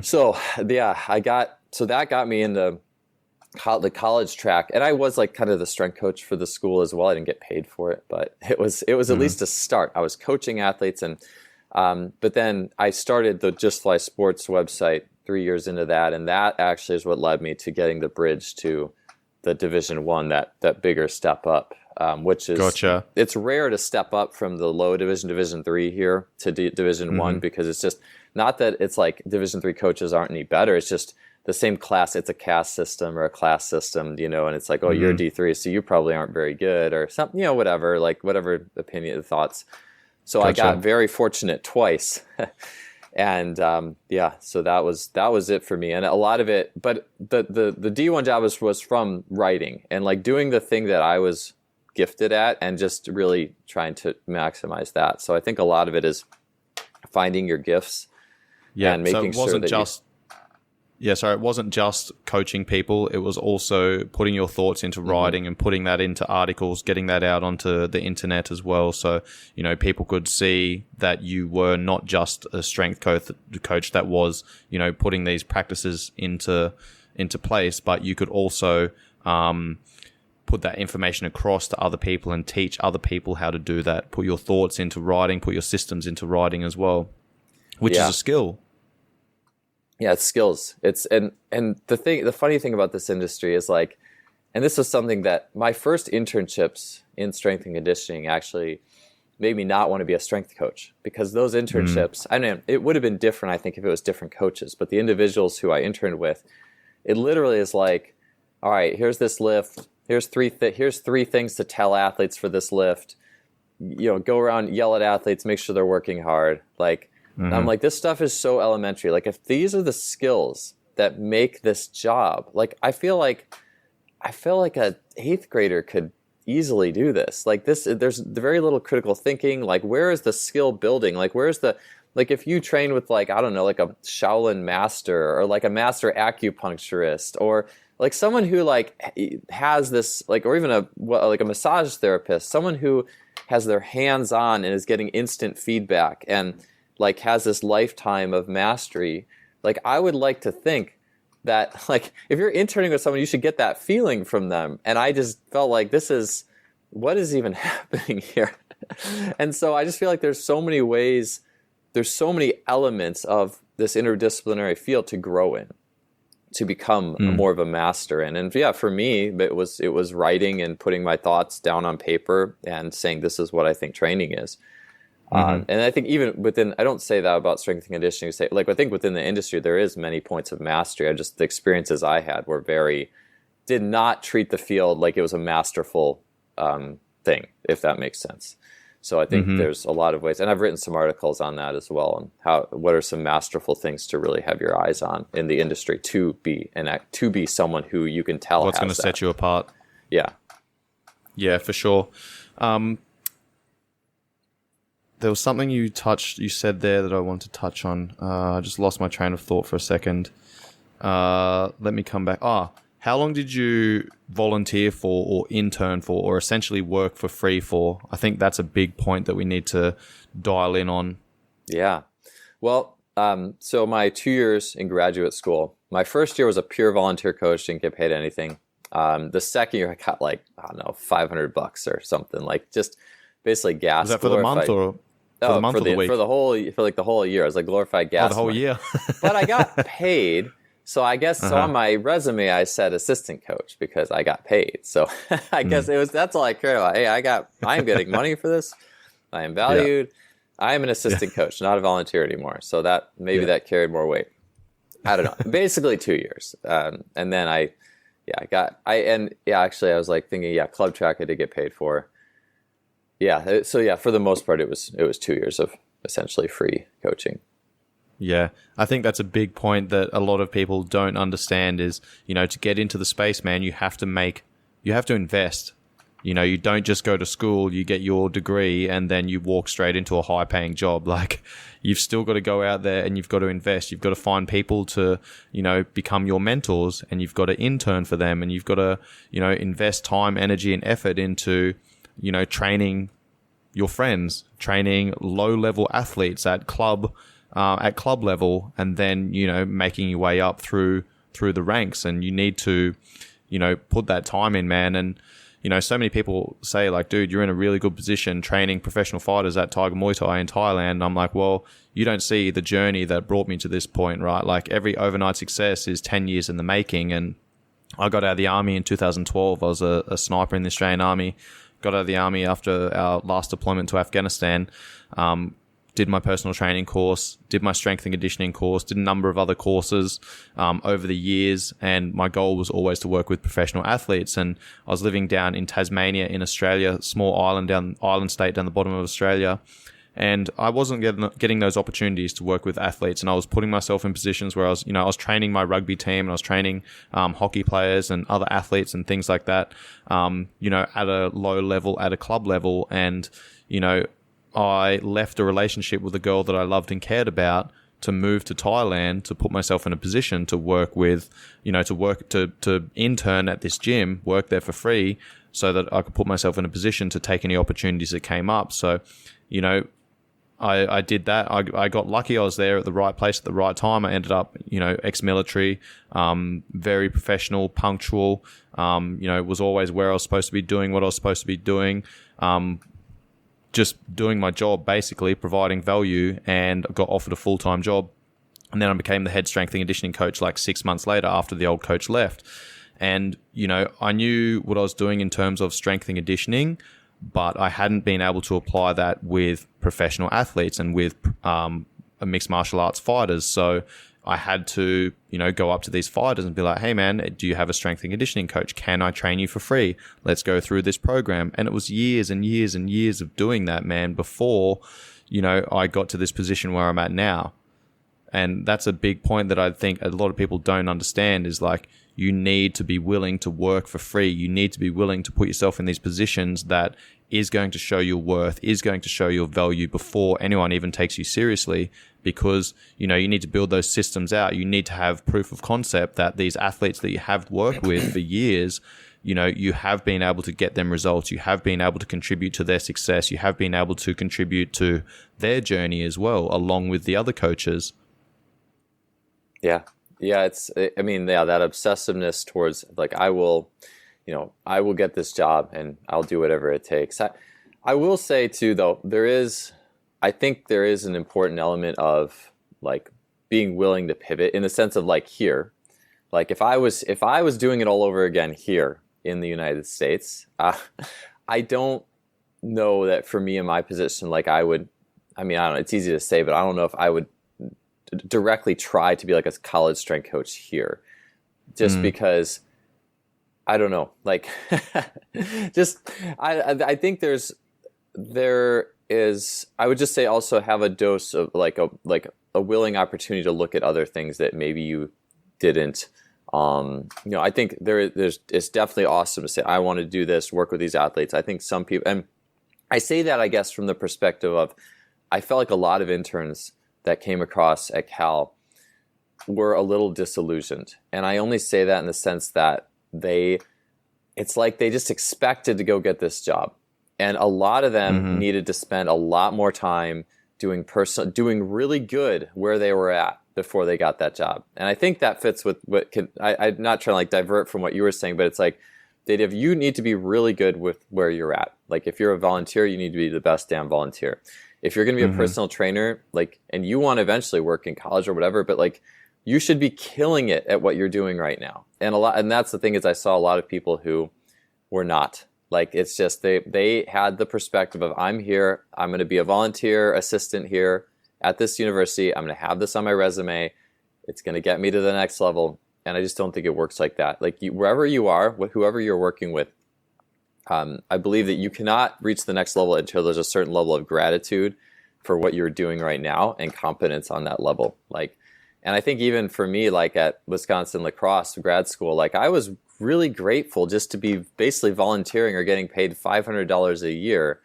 So yeah, so that got me into the college track, and I was like kind of the strength coach for the school as well. I didn't get paid for it, but it was at least a start. I was coaching athletes, and but then I started the Just Fly Sports website 3 years into that, and that actually is what led me to getting the bridge to the Division I, that bigger step up, which is, gotcha. It's rare to step up from the low Division III here to Division I, because it's just not that it's like Division III coaches aren't any better. It's just the same class. It's a caste system or a class system, and it's like, oh, you're D3, so you probably aren't very good, or something, whatever opinion, thoughts. So gotcha. I got very fortunate twice. And so that was it for me. And a lot of it, but the D1 job was from writing and like doing the thing that I was gifted at, and just really trying to maximize that. So I think a lot of it is finding your gifts and making sure that it wasn't just coaching people. It was also putting your thoughts into writing and putting that into articles, getting that out onto the internet as well. So, people could see that you were not just a strength coach that was, putting these practices into place, but you could also put that information across to other people and teach other people how to do that. Put your thoughts into writing, put your systems into writing as well, which is a skill. Yeah, it's skills. And the funny thing about this industry is like, and this was something that my first internships in strength and conditioning actually made me not want to be a strength coach, because those internships, I mean, it would have been different, I think, if it was different coaches, but the individuals who I interned with, it literally is like, all right, here's this lift. Here's three things to tell athletes for this lift. Go around, yell at athletes, make sure they're working hard. Like, I'm like, this stuff is so elementary. Like, if these are the skills that make this job, like, I feel like a 8th grader could easily do this. Like, there's very little critical thinking. Like, where is the skill building? Like, if you train with, like, I don't know, like a Shaolin master, or like a master acupuncturist, or like someone who like has this, like, or even like a massage therapist, someone who has their hands on and is getting instant feedback and like has this lifetime of mastery. Like, I would like to think that, like, if you're interning with someone, you should get that feeling from them. And I just felt like, what is even happening here? And so I just feel like there's so many ways, there's so many elements of this interdisciplinary field to grow in, to become more of a master in. And yeah, for me, it was writing and putting my thoughts down on paper and saying, this is what I think training is. And I think even within, I don't say that about strength and conditioning. I think within the industry, there is many points of mastery. The experiences I had did not treat the field like it was a masterful thing, if that makes sense. So I think there's a lot of ways, and I've written some articles on that as well, and what are some masterful things to really have your eyes on in the industry to be someone who you can tell what's going to set you apart. Yeah, for sure. There was something you said there that I want to touch on. I just lost my train of thought for a second. Let me come back. How long did you volunteer for or intern for or essentially work for free for? I think that's a big point that we need to dial in on. Yeah. Well, so my 2 years in graduate school, my first year was a pure volunteer coach, didn't get paid anything. The second year I got like, I don't know, $500 or something, like just basically gas. Was that for the month or for the month or the week? For the whole year. It was like glorified gas. The whole year. But I got paid. So I guess so on my resume I said assistant coach because I got paid. So I guess that's all I care about. Hey, I am getting money for this. I am valued. Yeah. I am an assistant coach, not a volunteer anymore. So that carried more weight. I don't know. Basically 2 years. And then actually I was like thinking, club track I did get paid for. Yeah. So for the most part it was 2 years of essentially free coaching. Yeah, I think that's a big point that a lot of people don't understand is, to get into the space, man, you have to invest. You don't just go to school, you get your degree, and then you walk straight into a high-paying job. Like, you've still got to go out there and you've got to invest. You've got to find people to, become your mentors, and you've got to intern for them, and you've got to, invest time, energy, and effort into, training your friends, training low-level athletes at club level, and then making your way up through the ranks. And you need to put that time in, man. And so many people say like, dude, you're in a really good position training professional fighters at Tiger Muay Thai in Thailand. And I'm like, well, you don't see the journey that brought me to this point, right? Like, every overnight success is 10 years in the making. And I got out of the army in 2012. I was a sniper in the Australian Army. Got out of the army after our last deployment to Afghanistan. Did my personal training course, did my strength and conditioning course, did a number of other courses over the years, and my goal was always to work with professional athletes. And I was living down in Tasmania in Australia, small island state down the bottom of Australia, and I wasn't getting those opportunities to work with athletes. And I was putting myself in positions where I was training my rugby team, and I was training hockey players and other athletes and things like that, at a low level, at a club level. And I left a relationship with a girl that I loved and cared about to move to Thailand to put myself in a position to work with, to intern at this gym, work there for free so that I could put myself in a position to take any opportunities that came up. So, I did that. I got lucky. I was there at the right place at the right time. I ended up, ex-military, very professional, punctual, was always where I was supposed to be doing what I was supposed to be doing. Just doing my job, basically providing value, and got offered a full-time job. And then I became the head strength and conditioning coach like 6 months later after the old coach left. And, I knew what I was doing in terms of strength and conditioning, but I hadn't been able to apply that with professional athletes and with mixed martial arts fighters. So I had to, go up to these fighters and be like, hey man, do you have a strength and conditioning coach? Can I train you for free? Let's go through this program. And it was years and years and years of doing that, man, before, I got to this position where I'm at now. And that's a big point that I think a lot of people don't understand is like, you need to be willing to work for free. You need to be willing to put yourself in these positions that is going to show your worth, is going to show your value before anyone even takes you seriously, because, you need to build those systems out. You need to have proof of concept that these athletes that you have worked with for years, you have been able to get them results. You have been able to contribute to their success. You have been able to contribute to their journey as well, along with the other coaches. Yeah. Yeah. That obsessiveness towards like, I will get this job and I'll do whatever it takes. I will say too, though, I think there is an important element of like being willing to pivot in the sense of like here, like if I was doing it all over again here in the United States, I don't know that for me in my position, like I don't know, it's easy to say, but I don't know if I would directly try to be like a college strength coach here just because I don't know, like just, I think there's there is, I would just say also have a dose of like a willing opportunity to look at other things that maybe you didn't. I think it's definitely awesome to say, I want to do this, work with these athletes. I think some people, and I say that, I guess, from the perspective of, I felt like a lot of interns that came across at Cal were a little disillusioned. And I only say that in the sense that it's like they just expected to go get this job. And a lot of them needed to spend a lot more time doing really good where they were at before they got that job. And I think that fits with I'm not trying to like divert from what you were saying, but it's like, you need to be really good with where you're at. Like if you're a volunteer, you need to be the best damn volunteer. If you're going to be a personal trainer, like, and you want to eventually work in college or whatever, but like, you should be killing it at what you're doing right now. And that's the thing, is I saw a lot of people who were not. Like, it's just, they had the perspective of, I'm here, I'm going to be a volunteer assistant here at this university, I'm going to have this on my resume, it's going to get me to the next level. And I just don't think it works like that. Like, wherever you are, whoever you're working with, I believe that you cannot reach the next level until there's a certain level of gratitude for what you're doing right now and competence on that level. Like, and I think even for me, like at Wisconsin LaCrosse grad school, like I was really grateful just to be basically volunteering or getting paid $500 a year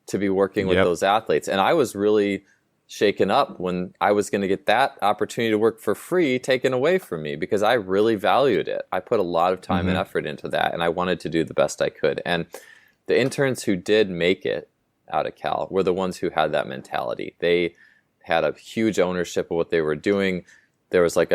to be working with those athletes. And I was really shaken up when I was going to get that opportunity to work for free taken away from me, because I really valued it. I put a lot of time and effort into that, and I wanted to do the best I could. And the interns who did make it out of Cal were the ones who had that mentality. They had a huge ownership of what they were doing. There was like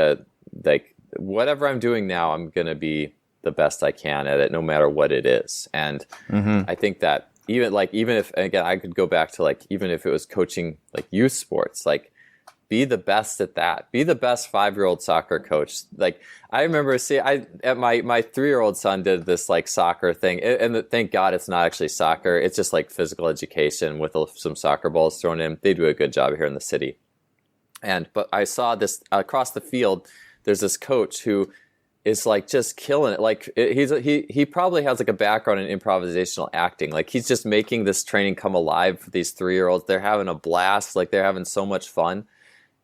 whatever I'm doing now, I'm going to be the best I can at it, no matter what it is. And I think that even if, again, I could go back to like, even if it was coaching like youth sports, like be the best at that. Be the best 5-year-old soccer coach. Like I remember my 3-year-old son did this like soccer thing, and thank God it's not actually soccer. It's just like physical education with some soccer balls thrown in. They do a good job here in the city. But I saw this across the field. There's this coach who is like just killing it. Like he probably has like a background in improvisational acting. Like he's just making this training come alive for these 3-year-olds. They're having a blast. Like they're having so much fun.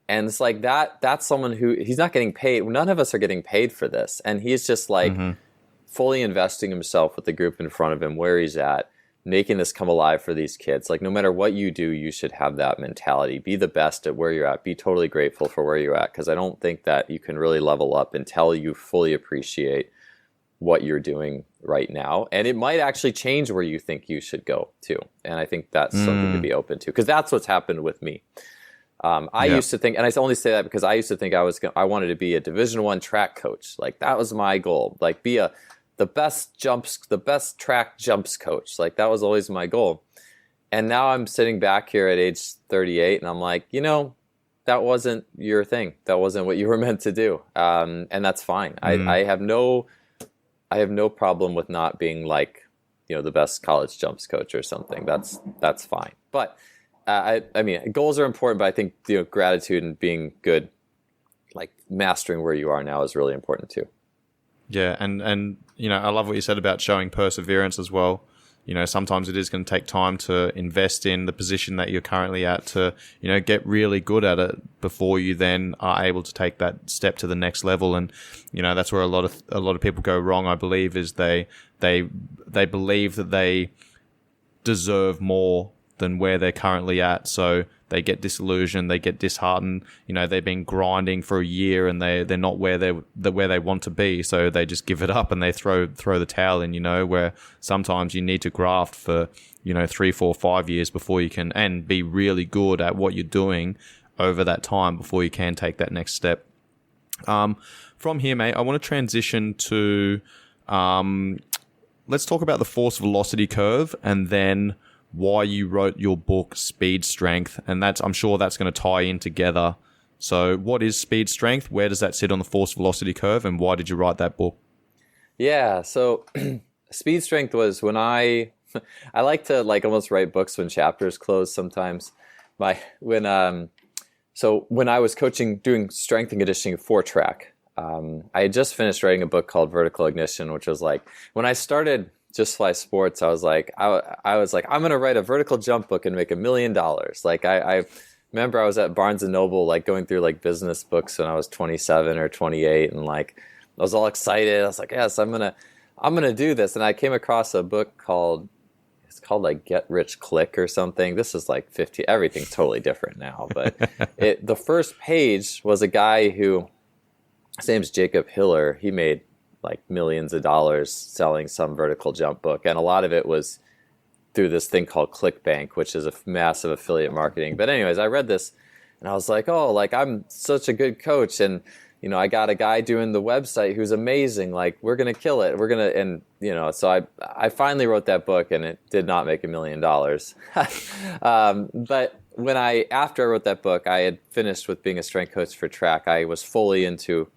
And it's like that's someone who, he's not getting paid. None of us are getting paid for this. And he's just like fully investing himself with the group in front of him where he's at, making this come alive for these kids. Like no matter what you do, you should have that mentality. Be the best at where you're at. Be totally grateful for where you're at, because I don't think that you can really level up until you fully appreciate what you're doing right now. And it might actually change where you think you should go too. And I think that's something to be open to, because that's what's happened with me. I used to think, and I only say that because I used to think I wanted to be a Division I track coach. Like that was my goal. Like be the best track jumps coach. Like that was always my goal. And now I'm sitting back here at age 38 and I'm like, that wasn't your thing. That wasn't what you were meant to do. And that's fine. I have no problem with not being like, the best college jumps coach or something. That's fine. But I mean, goals are important, but I think, gratitude and being good, like mastering where you are now is really important too. Yeah. And I love what you said about showing perseverance as well. Sometimes it is going to take time to invest in the position that you're currently at to, get really good at it before you then are able to take that step to the next level. And, that's where a lot of people go wrong, I believe, is they believe that they deserve more than where they're currently at. So they get disillusioned, they get disheartened. They've been grinding for a year and they're not where they want to be. So they just give it up and they throw the towel in, where sometimes you need to graft for, 3, 4, 5 years before you can, and be really good at what you're doing over that time before you can take that next step. From here, mate, I want to transition to, let's talk about the force velocity curve and then why you wrote your book Speed Strength, and I'm sure that's going to tie in together. So what is speed strength? Where does that sit on the force velocity curve, and why did you write that book? Yeah, so speed strength was when I like to like almost write books when chapters close sometimes. When I was coaching, doing strength and conditioning for track, I had just finished writing a book called Vertical Ignition, which was like when I started Just Fly Sports, I was like, I was like, I'm gonna write a vertical jump book and make $1 million. Like I remember I was at Barnes and Noble, like going through like business books when I was 27 or 28, and like I was all excited. I was like, yes, I'm gonna do this. And I came across a book called like Get Rich Click or something. This is like 50. Everything's totally different now, but the first page was a guy who, his name's Jacob Hiller. He made like millions of dollars selling some vertical jump book, and a lot of it was through this thing called ClickBank, which is a massive affiliate marketing. But anyways, I read this and I was like, oh, like I'm such a good coach, and I got a guy doing the website who's amazing. Like, we're gonna kill it. We're gonna, and so I finally wrote that book, and it did not make $1 million. But after I wrote that book, I had finished with being a strength coach for track. I was fully into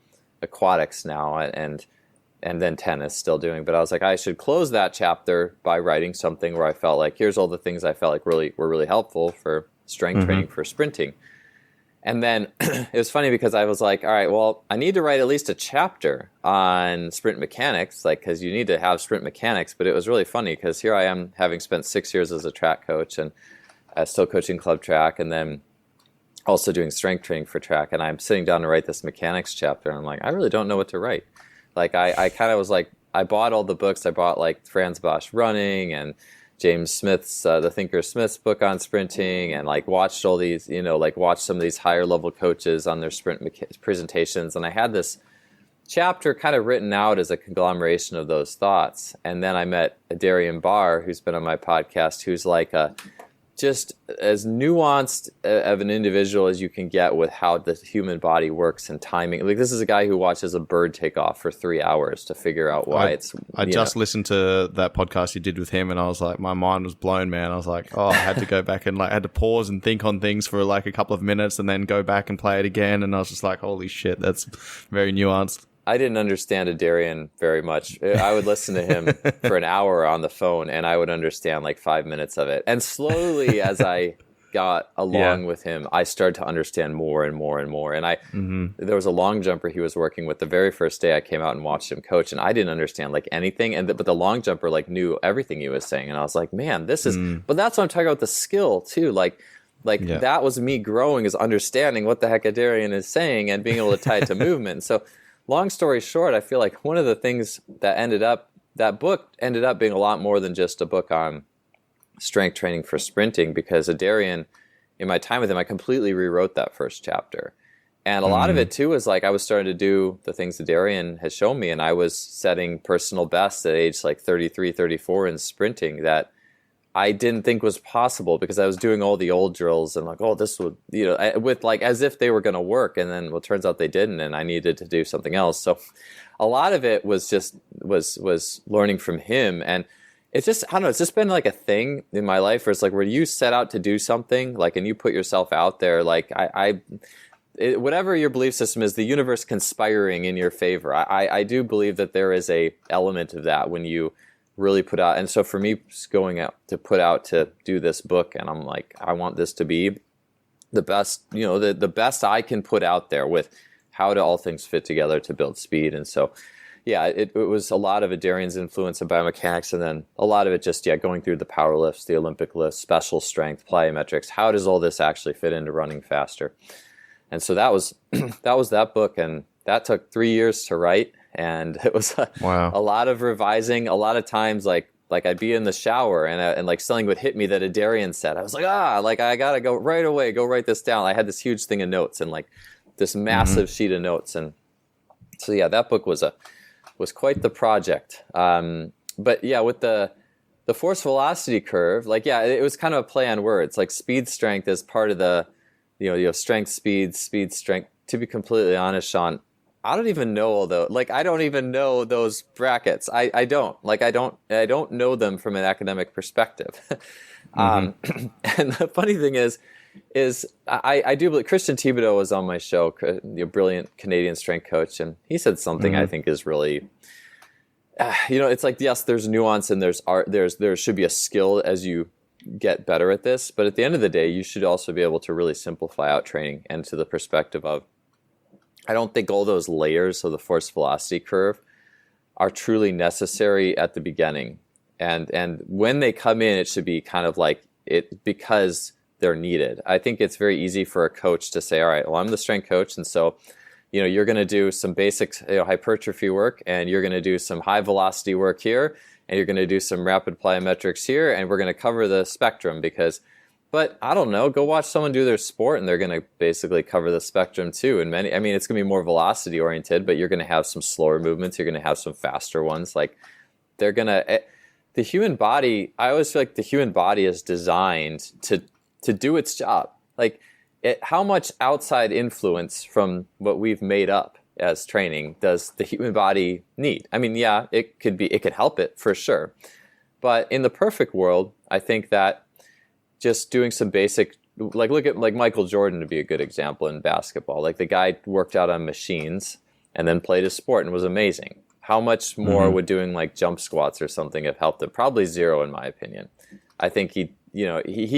aquatics now, and then tennis still doing. But I was like, I should close that chapter by writing something where I felt like, here's all the things I felt like were really helpful for strength training for sprinting. And then it was funny because I was like, all right, well, I need to write at least a chapter on sprint mechanics, like, because you need to have sprint mechanics. But it was really funny because here I am, having spent 6 years as a track coach, and still coaching club track, and then also doing strength training for track. And I'm sitting down to write this mechanics chapter, and I'm like, I really don't know what to write. Like, I kind of was like, I bought all the books. I bought like Franz Bosch Running and James Smith's The Thinker Smith's book on sprinting, and like watched all these, like watched some of these higher level coaches on their sprint presentations. And I had this chapter kind of written out as a conglomeration of those thoughts. And then I met Darian Barr, who's been on my podcast, who's like just as nuanced of an individual as you can get with how the human body works and timing. Like, this is a guy who watches a bird take off for 3 hours to figure out why I just listened to that podcast you did with him, and I was like, my mind was blown, man. I was like, I had to go back and like, I had to pause and think on things for like a couple of minutes and then go back and play it again. And I was just like, holy shit, that's very nuanced. I didn't understand Darian very much. I would listen to him for an hour on the phone, and I would understand like 5 minutes of it. And slowly, as I got along with him, I started to understand more and more and more. And there was a long jumper he was working with the very first day I came out and watched him coach, and I didn't understand like anything. But the long jumper like knew everything he was saying, and I was like, man, this is. But that's what I'm talking about, the skill too. Like that was me growing, is understanding what the heck a Darian is saying and being able to tie it to movement. So. Long story short, I feel like one of the things that book ended up being a lot more than just a book on strength training for sprinting, because Darian, in my time with him, I completely rewrote that first chapter. And a lot of it too was like I was starting to do the things that Darian has shown me, and I was setting personal bests at age like 33, 34 in sprinting that I didn't think was possible, because I was doing all the old drills and like, oh, this would, with like as if they were going to work. And then, well, it turns out they didn't, and I needed to do something else. So a lot of it was just, was learning from him. And it's just, I don't know, it's just been like a thing in my life where it's like, where you set out to do something, like, and you put yourself out there, like whatever your belief system is, the universe conspiring in your favor. I do believe that there is a element of that when you really put out. And so for me, going out to do this book, and I'm like, I want this to be the best, the best I can put out there with how do all things fit together to build speed. And so, yeah, it was a lot of Darian's influence in biomechanics, and then a lot of it just, going through the power lifts, the Olympic lifts, special strength, plyometrics. How does all this actually fit into running faster? And so that was that book, and that took 3 years to write. And it was a lot of revising. A lot of times, like I'd be in the shower, and like something would hit me that Darian said. I was like, like I gotta go right away, go write this down. I had this huge thing of notes, and like this massive sheet of notes. And so that book was quite the project. But yeah, with the force velocity curve, like it was kind of a play on words. Like speed strength is part of the strength, speed strength. To be completely honest, Sean, I don't even know all those. Like, I don't even know those brackets. I don't know them from an academic perspective. And the funny thing is I do believe Christian Thibodeau was on my show, a brilliant Canadian strength coach, and he said something I think is really, it's like, yes, there's nuance and there's art. There should be a skill as you get better at this, but at the end of the day, you should also be able to really simplify out training, and to the perspective of, I don't think all those layers of the force velocity curve are truly necessary at the beginning. And when they come in, it should be kind of like it because they're needed. I think it's very easy for a coach to say, all right, well, I'm the strength coach, and so you're going to do some basic hypertrophy work, and you're going to do some high velocity work here, and you're going to do some rapid plyometrics here, and we're going to cover the spectrum but I don't know, go watch someone do their sport and they're going to basically cover the spectrum too. And it's going to be more velocity oriented, but you're going to have some slower movements. You're going to have some faster ones. Like the human body, I always feel like the human body is designed to do its job. Like how much outside influence from what we've made up as training does the human body need? I mean, yeah, it could help it for sure. But in the perfect world, I think that just doing some basic, look at Michael Jordan to be a good example in basketball. Like the guy worked out on machines and then played his sport and was amazing. How much more would doing like jump squats or something have helped him? Probably zero, in my opinion. I think he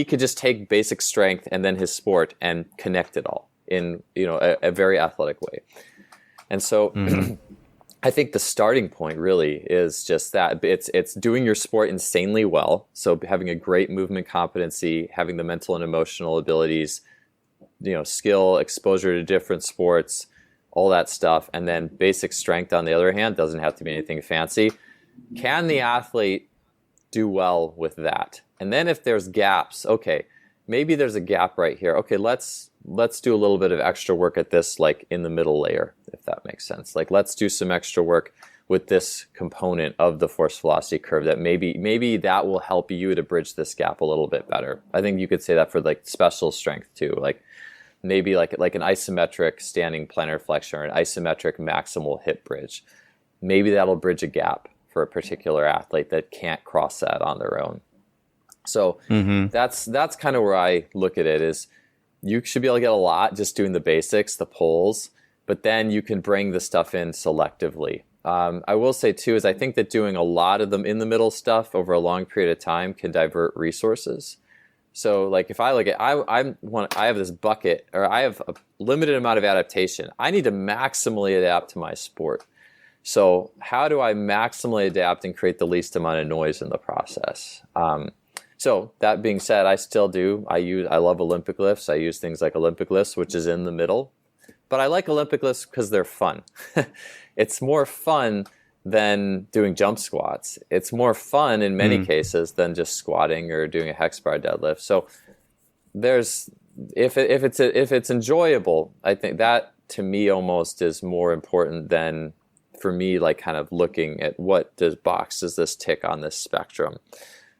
could just take basic strength and then his sport and connect it all in a very athletic way. And so I think the starting point really is just that it's doing your sport insanely well. So having a great movement competency, having the mental and emotional abilities, skill, exposure to different sports, all that stuff. And then basic strength, on the other hand, doesn't have to be anything fancy. Can the athlete do well with that? And then if there's gaps, okay, maybe there's a gap right here. Okay, let's do a little bit of extra work at this, like in the middle layer, if that makes sense. Like let's do some extra work with this component of the force velocity curve that maybe that will help you to bridge this gap a little bit better. I think you could say that for like special strength too. Like maybe like an isometric standing plantar flexion or an isometric maximal hip bridge. Maybe that'll bridge a gap for a particular athlete that can't cross that on their own. So that's kind of where I look at it is you should be able to get a lot just doing the basics, the pulls, but then you can bring the stuff in selectively. I will say too, is I think that doing a lot of them in the middle stuff over a long period of time can divert resources. So like if I look at, I have this bucket, or I have a limited amount of adaptation. I need to maximally adapt to my sport. So how do I maximally adapt and create the least amount of noise in the process? So that being said, I love Olympic lifts. I use things like Olympic lifts, which is in the middle. But I like Olympic lifts because they're fun. It's more fun than doing jump squats. It's more fun in many cases than just squatting or doing a hex bar deadlift. So if it's enjoyable, I think that to me almost is more important than for me, like kind of looking at what box does this tick on this spectrum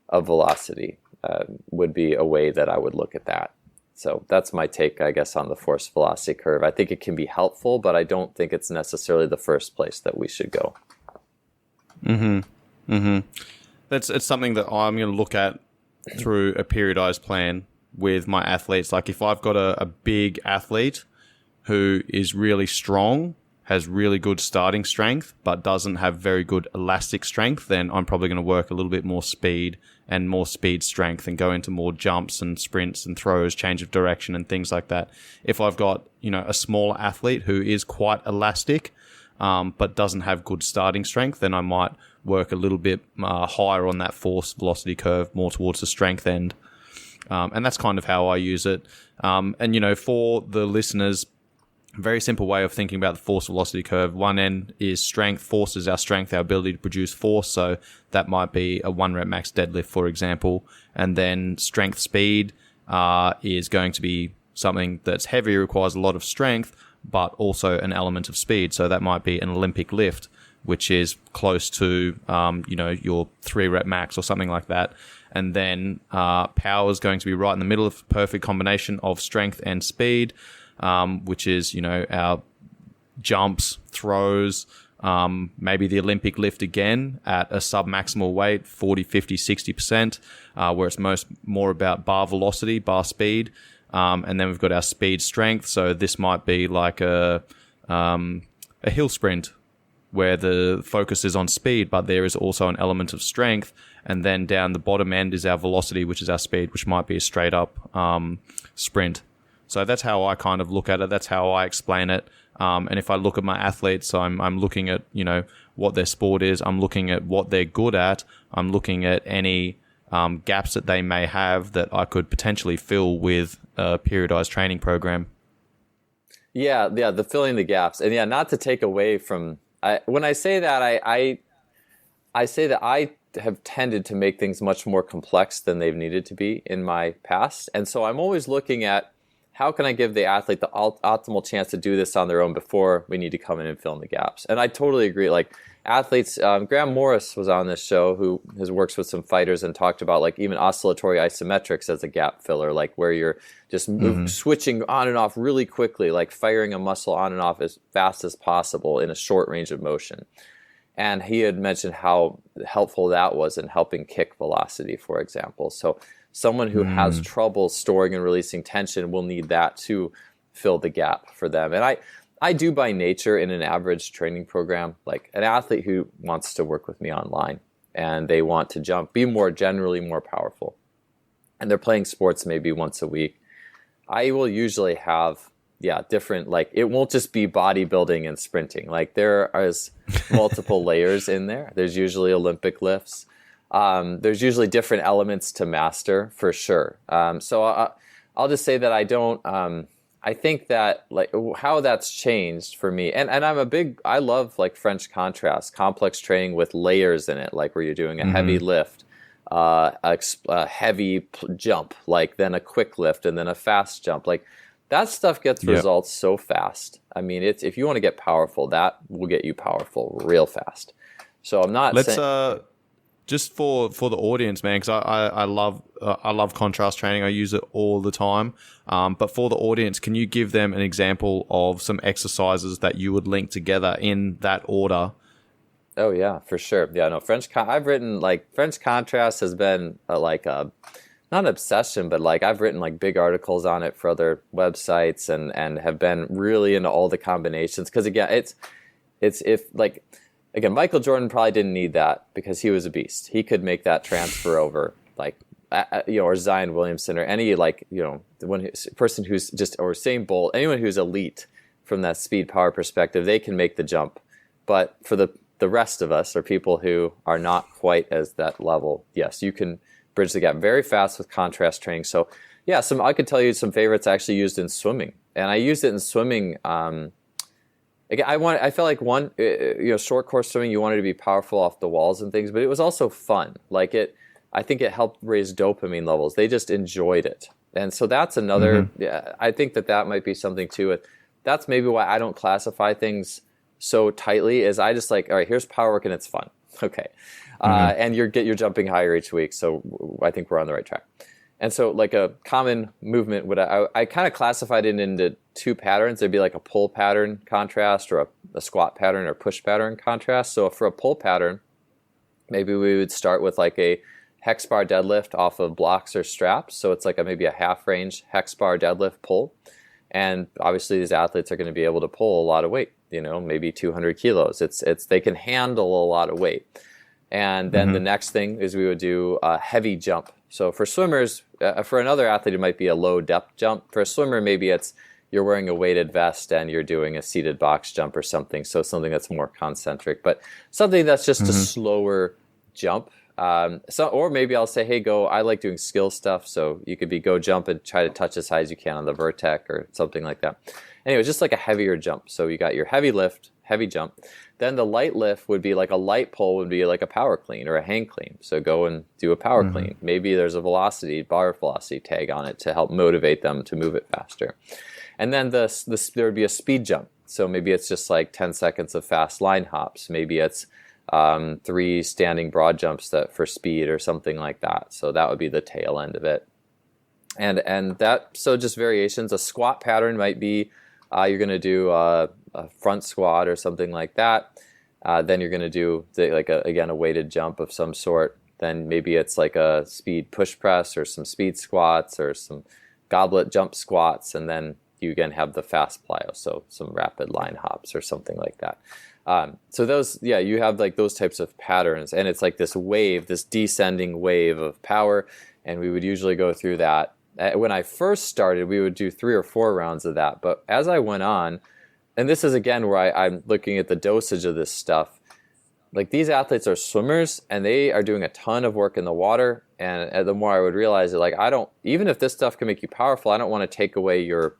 of velocity would be a way that I would look at that. So that's my take, I guess, on the force velocity curve. I think it can be helpful, but I don't think it's necessarily the first place that we should go. It's something that I'm going to look at through a periodized plan with my athletes. Like if I've got a big athlete who is really strong, has really good starting strength, but doesn't have very good elastic strength, then I'm probably going to work a little bit more speed and more speed strength and go into more jumps and sprints and throws, change of direction and things like that. If I've got, a smaller athlete who is quite elastic, but doesn't have good starting strength, then I might work a little bit higher on that force velocity curve, more towards the strength end. And that's kind of how I use it. And for the listeners, very simple way of thinking about the force velocity curve. One end is strength. Force is our strength, our ability to produce force. So that might be a 1 rep max deadlift, for example. And then strength speed is going to be something that's heavy, requires a lot of strength, but also an element of speed. So that might be an Olympic lift, which is close to, your 3 rep max or something like that. And then power is going to be right in the middle of the perfect combination of strength and speed. Which is, our jumps, throws, maybe the Olympic lift again at a sub-maximal weight, 40, 50, 60%, where it's more about bar velocity, bar speed. And then we've got our speed strength. So this might be like a hill sprint where the focus is on speed, but there is also an element of strength. And then down the bottom end is our velocity, which is our speed, which might be a straight up sprint. So that's how I kind of look at it. That's how I explain it. And if I look at my athletes, I'm looking at, what their sport is. I'm looking at what they're good at. I'm looking at any gaps that they may have that I could potentially fill with a periodized training program. Yeah, the filling the gaps. And not to take away from, when I say that, I say that I have tended to make things much more complex than they've needed to be in my past. And so I'm always looking at how can I give the athlete the optimal chance to do this on their own before we need to come in and fill in the gaps. And I totally agree. Like athletes, Graham Morris was on this show who works with some fighters and talked about like even oscillatory isometrics as a gap filler, like where you're just switching on and off really quickly, like firing a muscle on and off as fast as possible in a short range of motion. And he had mentioned how helpful that was in helping kick velocity, for example. So someone who has trouble storing and releasing tension will need that to fill the gap for them. And I do by nature in an average training program, like an athlete who wants to work with me online and they want to jump, be generally more powerful, and they're playing sports maybe once a week, I will usually have different, like it won't just be bodybuilding and sprinting. Like there is multiple layers in there. There's usually Olympic lifts. There's usually different elements to master for sure. So I'll just say that I think that like how that's changed for me. And I love like French contrast, complex training with layers in it, like where you're doing a heavy lift, a heavy jump, like then a quick lift and then a fast jump. Like that stuff gets results so fast. I mean, if you want to get powerful, that will get you powerful real fast. So I'm not just for the audience, man, because I love contrast training. I use it all the time. But for the audience, can you give them an example of some exercises that you would link together in that order? Oh yeah, for sure. Yeah, no, I've written like French contrast has been not an obsession, but like I've written like big articles on it for other websites and have been really into all the combinations. Because again, Again, Michael Jordan probably didn't need that because he was a beast. He could make that transfer over, like, or Zion Williamson or any person who's just, or Usain Bolt, anyone who's elite from that speed power perspective, they can make the jump. But for the rest of us or people who are not quite as that level, yes, you can bridge the gap very fast with contrast training. So yeah, I could tell you some favorites I actually used in swimming, and I used it in swimming. I felt like one, short course swimming, you wanted to be powerful off the walls and things, but it was also fun. Like I think it helped raise dopamine levels. They just enjoyed it. And so that's another, I think that might be something too. That's maybe why I don't classify things so tightly is I just like, all right, here's power work and it's fun. Okay. And you're jumping higher each week. So I think we're on the right track. And so like a common movement I kind of classified it into two patterns. There'd be like a pull pattern contrast or a squat pattern or push pattern contrast. So for a pull pattern, maybe we would start with like a hex bar deadlift off of blocks or straps. So it's like maybe a half range hex bar deadlift pull. And obviously these athletes are going to be able to pull a lot of weight, maybe 200 kilos. They can handle a lot of weight. And then the next thing is we would do a heavy jump. So for swimmers, for another athlete, it might be a low depth jump. For a swimmer, maybe you're wearing a weighted vest and you're doing a seated box jump or something. So something that's more concentric, but something that's just a slower jump. Or maybe I'll say, hey, I like doing skill stuff. So you could go jump and try to touch as high as you can on the vertex or something like that. Anyway, just like a heavier jump. So you got your heavy lift, heavy jump. Then the light lift would be like a light pull would be like a power clean or a hang clean. So go and do a power clean. Maybe there's a bar velocity tag on it to help motivate them to move it faster. And then there would be a speed jump. So maybe it's just like 10 seconds of fast line hops. Maybe it's 3 standing broad jumps for speed or something like that. So that would be the tail end of it. And so just variations. A squat pattern might be you're going to do a front squat or something like that. Then you're going to do a weighted jump of some sort. Then maybe it's like a speed push press or some speed squats or some goblet jump squats. And then you again have the fast plyo, so some rapid line hops or something like that. So those, you have like those types of patterns, and it's like this descending wave of power. And we would usually go through that When I first started, we would do 3 or 4 rounds of that. But as I went on, and this is again where I'm looking at the dosage of this stuff. Like these athletes are swimmers and they are doing a ton of work in the water. And the more I would realize that, like, even if this stuff can make you powerful, I don't want to take away your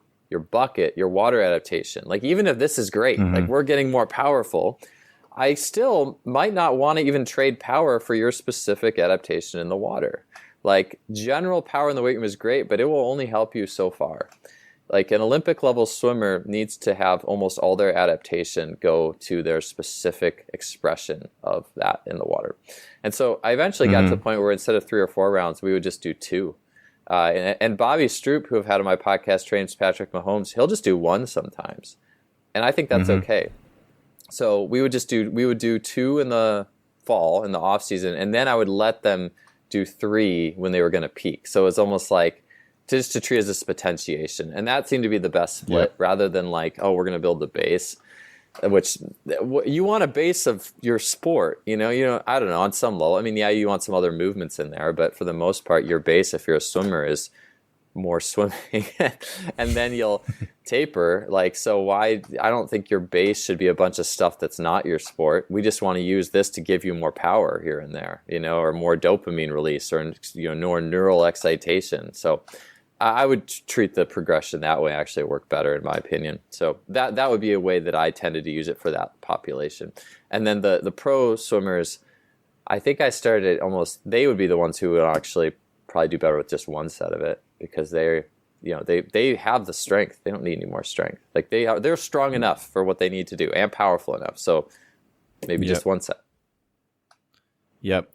bucket, your water adaptation. Like, even if this is great, like we're getting more powerful, I still might not want to even trade power for your specific adaptation in the water. Like, general power in the weight room is great, but it will only help you so far. Like, an Olympic level swimmer needs to have almost all their adaptation go to their specific expression of that in the water. And so I eventually got to the point where instead of 3 or 4 rounds, we would just do 2. And Bobby Stroop, who I've had on my podcast, trains Patrick Mahomes, he'll just do 1 sometimes. And I think that's okay. So we would do 2 in the fall, in the off season, and then I would let them do 3 when they were going to peak. So it's almost like just to treat it as a potentiation. And that seemed to be the best split, rather than like, oh, we're going to build the base, which you want a base of your sport, you know, I don't know, on some level. I mean, yeah, you want some other movements in there, but for the most part, your base, if you're a swimmer, is more swimming and then you'll taper. Like, so I don't think your base should be a bunch of stuff that's not your sport. We just want to use this to give you more power here and there, you know, or more dopamine release, or, you know, more neural excitation. So I would treat the progression that way. Actually, it worked better in my opinion. So that would be a way that I tended to use it for that population. And then the pro swimmers, I think I started they would be the ones who would actually probably do better with just 1 set of it, because they have the strength. They don't need any more strength. Like they're strong enough for what they need to do and powerful enough. So maybe just 1 set. Yep.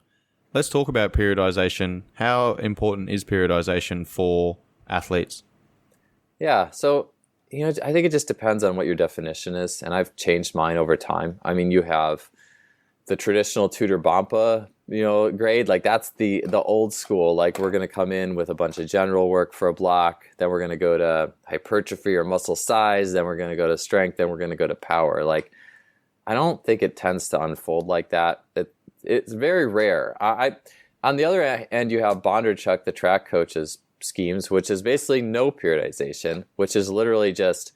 Let's talk about periodization. How important is periodization for athletes? Yeah, so, you know, I think it just depends on what your definition is, and I've changed mine over time. I mean, you have the traditional Tudor Bompa, you know, grade, like that's the old school, like we're going to come in with a bunch of general work for a block, then we're going to go to hypertrophy or muscle size, then we're going to go to strength, then we're going to go to power. Like, I don't think it tends to unfold like that. It's very rare. On the other end, you have Bondarchuk, the track coach's schemes, which is basically no periodization, which is literally just,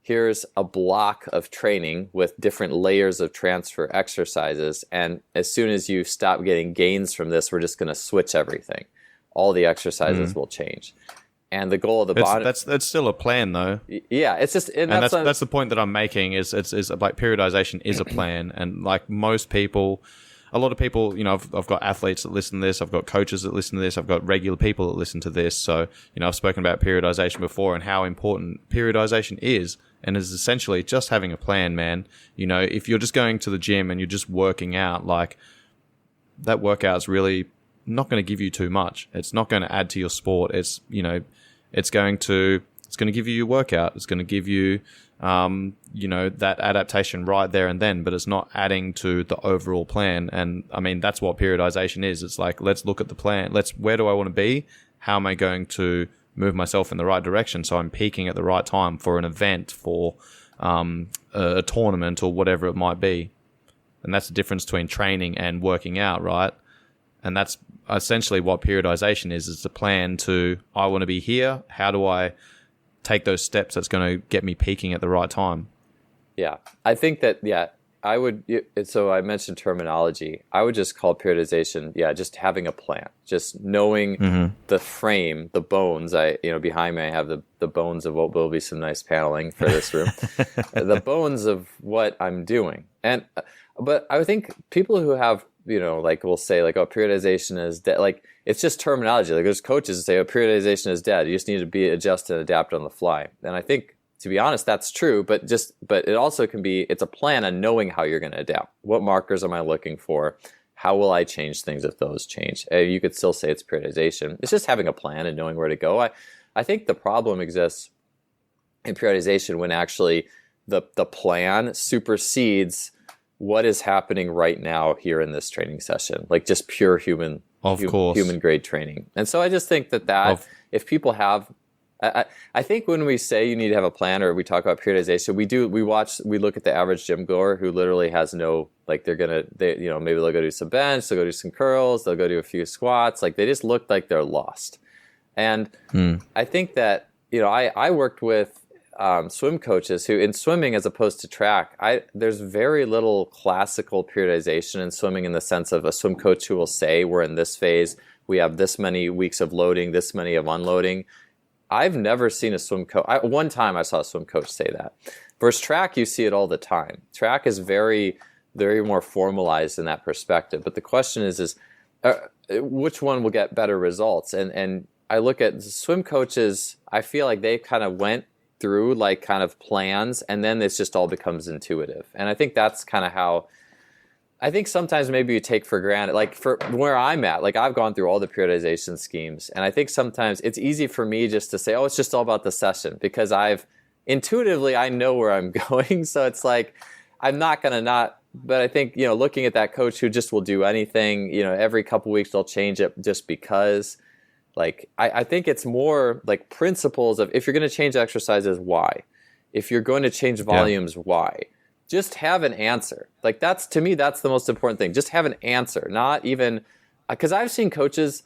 here's a block of training with different layers of transfer exercises, and as soon as you stop getting gains from this, we're just going to switch everything. All the exercises will change. And the goal of the that's still a plan, though. Yeah, it's just, and that's the point that I'm making. Is like periodization is a plan, and like most people. A lot of people, you know, I've got athletes that listen to this. I've got coaches that listen to this. I've got regular people that listen to this. So, you know, I've spoken about periodization before and how important periodization is, and is essentially just having a plan, man. You know, if you're just going to the gym and you're just working out, like, that workout's really not going to give you too much. It's not going to add to your sport. It's, you know, it's going to give you your workout. It's going to give you, you know, that adaptation right there and then, but it's not adding to the overall plan. And I mean, that's what periodization is. It's like, let's look at the plan. Where do I want to be? How am I going to move myself in the right direction so I'm peaking at the right time for an event, for a tournament, or whatever it might be? And that's the difference between training and working out, right? And that's essentially what periodization is. It's a plan to, I want to be here. How do I take those steps that's going to get me peaking at the right time? Yeah, I think that, I would, so I mentioned terminology. I would just call periodization, just having a plan, just knowing the frame, the bones. Behind me, I have the bones of what will be some nice paneling for this room. The bones of what I'm doing. But I think people who have, you know, like, will say like, oh, periodization is dead. Like, it's just terminology. Like, there's coaches that say, oh, periodization is dead. You just need to adjust and adapt on the fly. And I think, to be honest, that's true, but it also can be, it's a plan on knowing how you're going to adapt. What markers am I looking for? How will I change things if those change? You could still say it's periodization. It's just having a plan and knowing where to go. I think the problem exists in periodization when actually the plan supersedes what is happening right now here in this training session, like just pure human grade training. And so I just think that if people have, I think when we say you need to have a plan, or we talk about periodization, we look at the average gym goer who literally has no, like, maybe they'll go do some bench, they'll go do some curls, they'll go do a few squats. Like, they just look like they're lost. And I think that, I worked with swim coaches who, in swimming as opposed to track, there's very little classical periodization in swimming, in the sense of a swim coach who will say, we're in this phase, we have this many weeks of loading, this many of unloading. I've never seen a swim coach. One time I saw a swim coach say that. Versus track, you see it all the time. Track is very, very more formalized in that perspective. But the question is which one will get better results? And I look at swim coaches, I feel like they kind of went through like kind of plans, and then this just all becomes intuitive. And I think that's kind of how, I think sometimes maybe you take for granted, like for where I'm at, like I've gone through all the periodization schemes, and I think sometimes it's easy for me just to say, oh, it's just all about the session, because intuitively I know where I'm going. So it's like, I'm not going to not, but I think, looking at that coach who just will do anything, every couple weeks they'll change it just because. Like, I think it's more like principles of, if you're going to change exercises, why? If you're going to change volumes, why? Just have an answer. Like, to me, that's the most important thing. Just have an answer. Not even, because I've seen coaches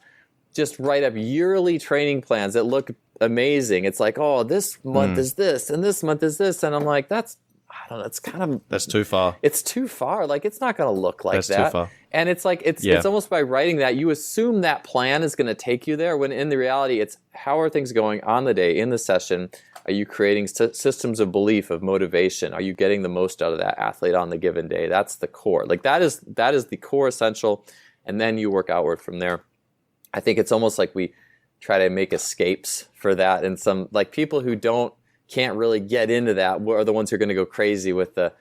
just write up yearly training plans that look amazing. It's like, oh, this month is this, and this month is this. And I'm like, I don't know, it's kind of... That's too far. It's too far. Like, it's not going to look like that. That's too far. And it's like, it's almost by writing that, you assume that plan is going to take you there, when in the reality, it's how are things going on the day, in the session? Are you creating systems of belief, of motivation? Are you getting the most out of that athlete on the given day? That's the core. Like, that is the core essential. And then you work outward from there. I think it's almost like we try to make escapes for that. And some, like, people who can't really get into that are the ones who are going to go crazy with the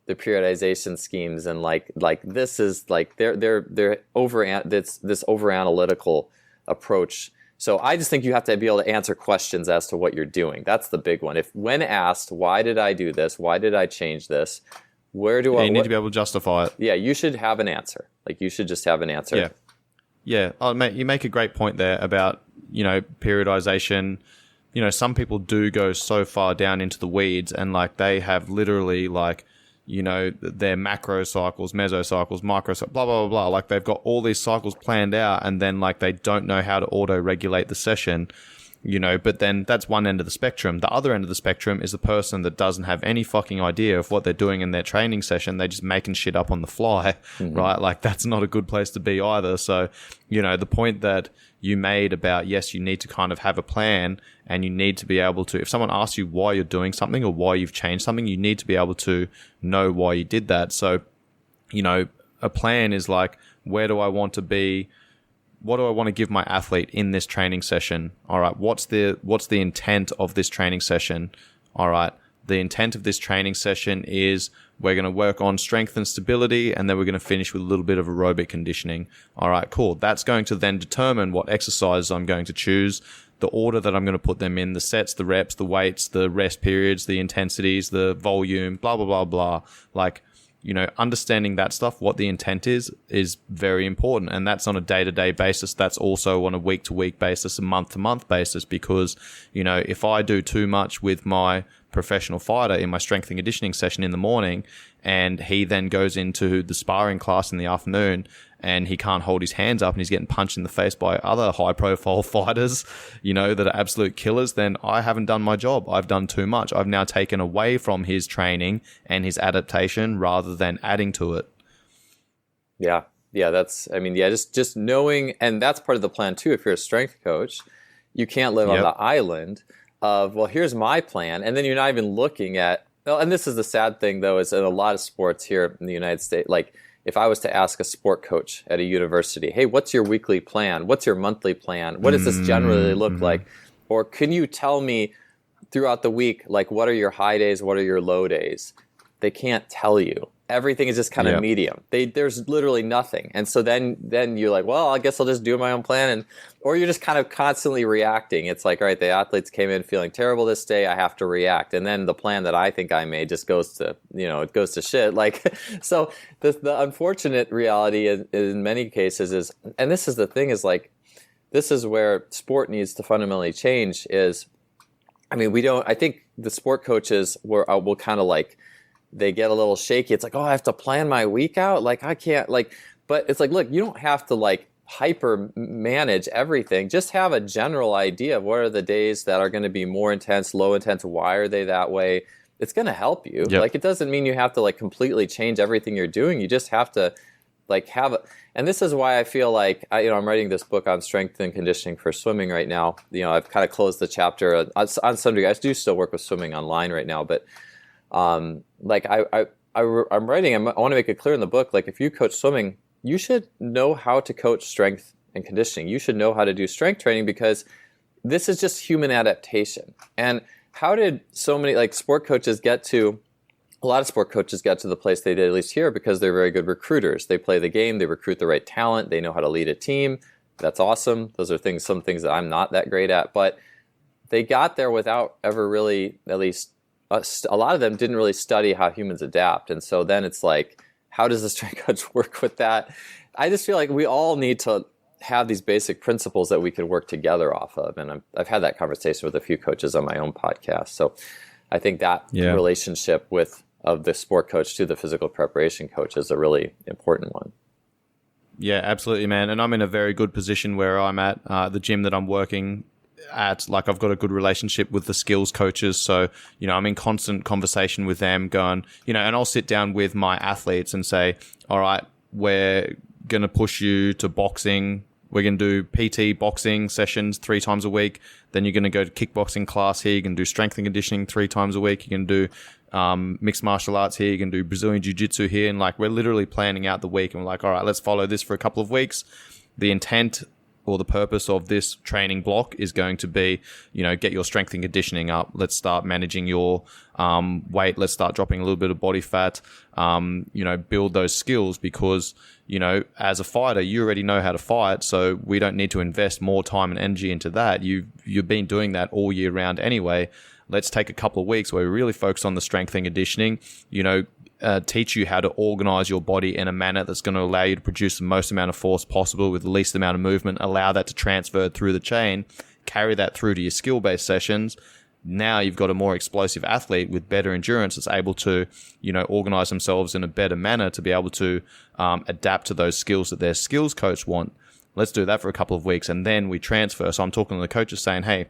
periodization schemes, and like this is like they're over this over analytical approach. So I just think you have to be able to answer questions as to what you're doing. That's the big one. When asked, why did I do this? Why did I change this? Where do I? You need to be able to justify it. Yeah, you should have an answer. Like, you should just have an answer. Yeah. Oh, mate, you make a great point there about periodization. Some people do go so far down into the weeds, and like they have literally like, their macro cycles, mesocycles, microcycles, blah, blah, blah, blah. Like, they've got all these cycles planned out, and then like they don't know how to auto-regulate the session, but then that's one end of the spectrum. The other end of the spectrum is the person that doesn't have any fucking idea of what they're doing in their training session. They're just making shit up on the fly, right? Like, that's not a good place to be either. So, the point that you made about, yes, you need to kind of have a plan, and you need to be able to, if someone asks you why you're doing something or why you've changed something, you need to be able to know why you did that. So, a plan is like, where do I want to be? What do I want to give my athlete in this training session? All right. What's the intent of this training session? All right. The intent of this training session is we're going to work on strength and stability, and then we're going to finish with a little bit of aerobic conditioning. All right, cool. That's going to then determine what exercises I'm going to choose, the order that I'm going to put them in, the sets, the reps, the weights, the rest periods, the intensities, the volume, blah, blah, blah, blah. Like, understanding that stuff, what the intent is very important. And that's on a day-to-day basis. That's also on a week-to-week basis, a month-to-month basis, because, if I do too much with my professional fighter in my strength and conditioning session in the morning, and he then goes into the sparring class in the afternoon, and he can't hold his hands up and he's getting punched in the face by other high-profile fighters, that are absolute killers, then I haven't done my job. I've done too much. I've now taken away from his training and his adaptation rather than adding to it. Yeah. Just knowing, and that's part of the plan too. If you're a strength coach, you can't live on the island of, well, here's my plan, and then you're not even looking at, and this is the sad thing though, is in a lot of sports here in the United States, like, if I was to ask a sport coach at a university, hey, what's your weekly plan? What's your monthly plan? What does this generally look like? Or can you tell me throughout the week, like, what are your high days? What are your low days? They can't tell you. Everything is just kind of medium. There's literally nothing. And so then you're like, well, I guess I'll just do my own plan. Or you're just kind of constantly reacting. It's like, all right, the athletes came in feeling terrible this day. I have to react. And then the plan that I think I made just goes to, it goes to shit. Like, so the unfortunate reality in many cases is, and this is the thing, is like, this is where sport needs to fundamentally change is, I think the sport coaches will kind of like, they get a little shaky. It's like, oh, I have to plan my week out. Like, I can't, like, but it's like, look, you don't have to like hyper manage everything. Just have a general idea of what are the days that are going to be more intense, low intense, why are they that way. It's going to help you. Yep. Like, it doesn't mean you have to like completely change everything you're doing. You just have to like and this is why I feel like I'm writing this book on strength and conditioning for swimming right now. I've kind of closed the chapter on some degree. I do still work with swimming online right now, but like I'm writing. I want to make it clear in the book. Like, if you coach swimming, you should know how to coach strength and conditioning. You should know how to do strength training, because this is just human adaptation. And how did so many sport coaches get to? A lot of sport coaches get to the place they did, at least here, because they're very good recruiters. They play the game, they recruit the right talent, they know how to lead a team. That's awesome. Those are some things that I'm not that great at. But they got there without ever really, at least a lot of them didn't really study how humans adapt. And so then it's like, how does the strength coach work with that? I just feel like we all need to have these basic principles that we can work together off of. And I've had that conversation with a few coaches on my own podcast. So I think that relationship of the sport coach to the physical preparation coach is a really important one. Yeah, absolutely, man. And I'm in a very good position where I'm at the gym that I'm working at. Like, I've got a good relationship with the skills coaches. So, I'm in constant conversation with them going, and I'll sit down with my athletes and say, all right, we're going to push you to boxing. We're going to do PT boxing sessions 3 times a week. Then you're going to go to kickboxing class here. You can do strength and conditioning 3 times a week. You can do mixed martial arts here. You can do Brazilian jiu-jitsu here. And we're literally planning out the week. And we're like, all right, let's follow this for a couple of weeks. The intent or the purpose of this training block is going to be, get your strength and conditioning up. Let's start managing your weight. Let's start dropping a little bit of body fat. Build those skills, because, as a fighter, you already know how to fight. So we don't need to invest more time and energy into that. You've been doing that all year round anyway. Let's take a couple of weeks where we really focus on the strength and conditioning, teach you how to organize your body in a manner that's going to allow you to produce the most amount of force possible with the least amount of movement, allow that to transfer through the chain, carry that through to your skill-based sessions. Now you've got a more explosive athlete with better endurance that's able to, organize themselves in a better manner to be able to adapt to those skills that their skills coach want. Let's do that for a couple of weeks, and then we transfer. So I'm talking to the coaches saying, hey,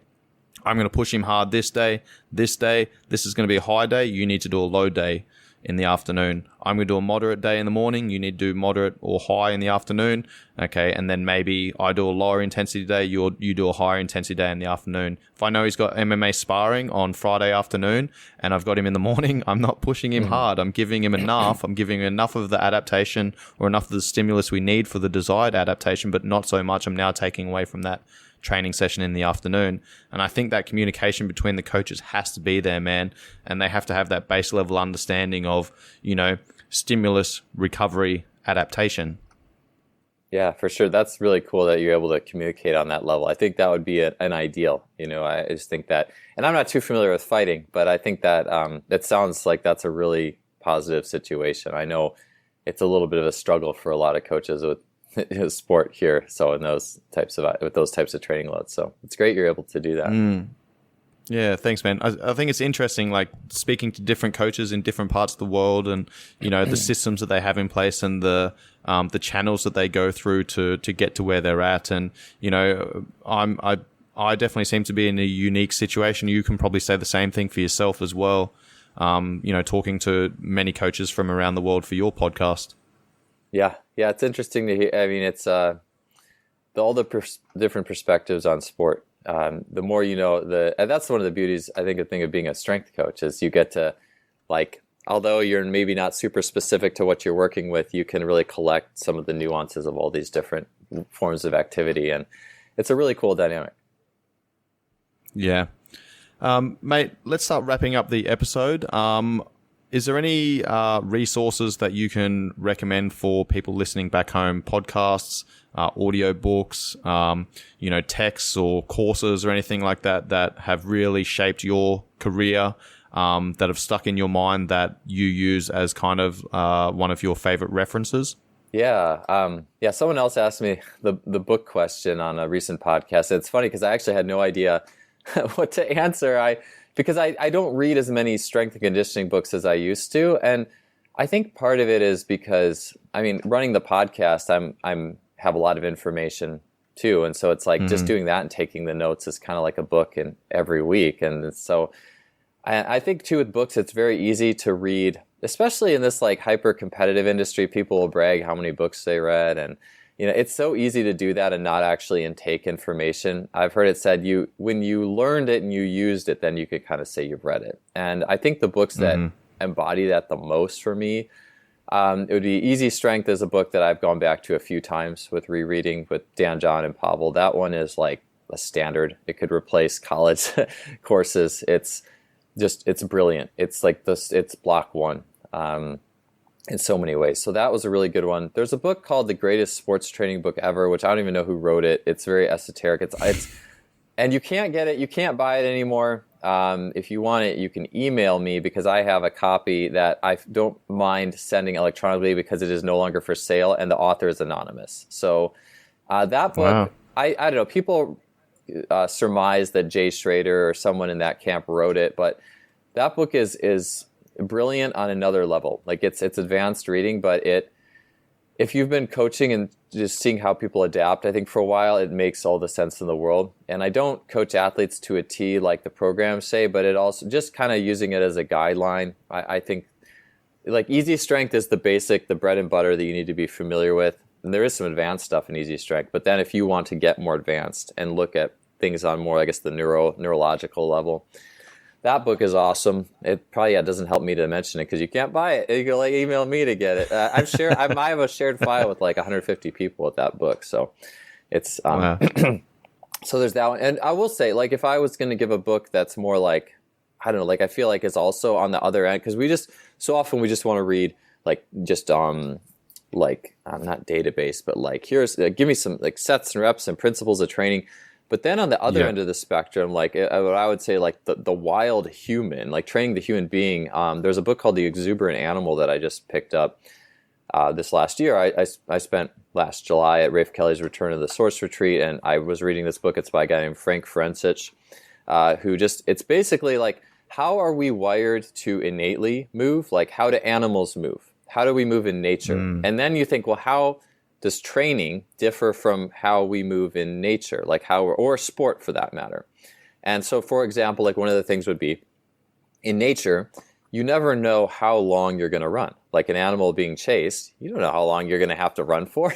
I'm going to push him hard this day. This is going to be a high day. You need to do a low day in the afternoon. I'm going to do a moderate day in the morning. You need to do moderate or high in the afternoon. Okay. And then maybe I do a lower intensity day. You do a higher intensity day in the afternoon. If I know he's got MMA sparring on Friday afternoon and I've got him in the morning, I'm not pushing him hard. I'm giving him enough. I'm giving him enough of the adaptation or enough of the stimulus we need for the desired adaptation, but not so much I'm now taking away from that training session in the afternoon. And I think that communication between the coaches has to be there, man. And they have to have that base level understanding of, stimulus, recovery, adaptation. Yeah, for sure. That's really cool that you're able to communicate on that level. I think that would be an ideal. I just think that, and I'm not too familiar with fighting, but I think that it sounds like that's a really positive situation. I know it's a little bit of a struggle for a lot of coaches with sport here, so with those types of training loads. So it's great you're able to do that. Yeah, thanks, man. I think it's interesting, speaking to different coaches in different parts of the world, and the systems that they have in place, and the channels that they go through to get to where they're at. And I definitely seem to be in a unique situation. You can probably say the same thing for yourself as well. Talking to many coaches from around the world for your podcast. Yeah, it's interesting to hear. I mean, it's all the different perspectives on sport. The more you know, and that's one of the beauties, I think, of being a strength coach, is you get to, although you're maybe not super specific to what you're working with, you can really collect some of the nuances of all these different forms of activity, and it's a really cool dynamic. Yeah. Mate, let's start wrapping up the episode. Is there any resources that you can recommend for people listening back home? Podcasts, audio books, texts or courses or anything like that have really shaped your career, that have stuck in your mind that you use as kind of one of your favorite references? Yeah. Someone else asked me the book question on a recent podcast. It's funny because I actually had no idea what to answer. Because I don't read as many strength and conditioning books as I used to. And I think part of it is because, running the podcast, have a lot of information too. And so it's like just doing that and taking the notes is kind of like a book in every week. And so I think too with books, it's very easy to read, especially in this like hyper competitive industry. People will brag how many books they read, and it's so easy to do that and not actually intake information. I've heard it said when you learned it and you used it, then you could kind of say you've read it. And I think the books that embody that the most for me, it would be Easy Strength is a book that I've gone back to a few times with rereading with Dan, John, and Pavel. That one is like a standard. It could replace college courses. It's brilliant. It's like it's block one. In so many ways. So that was a really good one. There's a book called The Greatest Sports Training Book Ever, which I don't even know who wrote it. It's very esoteric. It's and you can't get it. You can't buy it anymore. If you want it, you can email me because I have a copy that I don't mind sending electronically because it is no longer for sale and the author is anonymous. So that book, wow. I don't know, people surmise that Jay Schrader or someone in that camp wrote it, but that book is brilliant on another level. Like it's advanced reading, but if you've been coaching and just seeing how people adapt, I think for a while it makes all the sense in the world. And I don't coach athletes to a T like the programs say, but it also just kind of using it as a guideline. I think like Easy Strength is the basic, the bread and butter that you need to be familiar with. And there is some advanced stuff in Easy Strength, but then if you want to get more advanced and look at things on more, I guess, the neurological level, that book is awesome. It probably doesn't help me to mention it because you can't buy it. You can like email me to get it. I have a shared file with like 150 people with that book. So it's wow. So there's that one. And I will say, like, if I was going to give a book that's more like, I don't know, like I feel like it's also on the other end because we just want to read like just like not database, but like here's give me some like sets and reps and principles of training. But then on the other end of the spectrum, like what I would say, like the wild human, like training the human being. There's a book called The Exuberant Animal that I just picked up this last year. I spent last July at Rafe Kelly's Return to the Source Retreat, and I was reading this book. It's by a guy named Frank Ferencich, it's basically like, how are we wired to innately move? Like, how do animals move? How do we move in nature? And then you think, well, how does training differ from how we move in nature, like or sport for that matter? And so, for example, like one of the things would be, in nature, you never know how long you're going to run. Like an animal being chased, you don't know how long you're going to have to run for,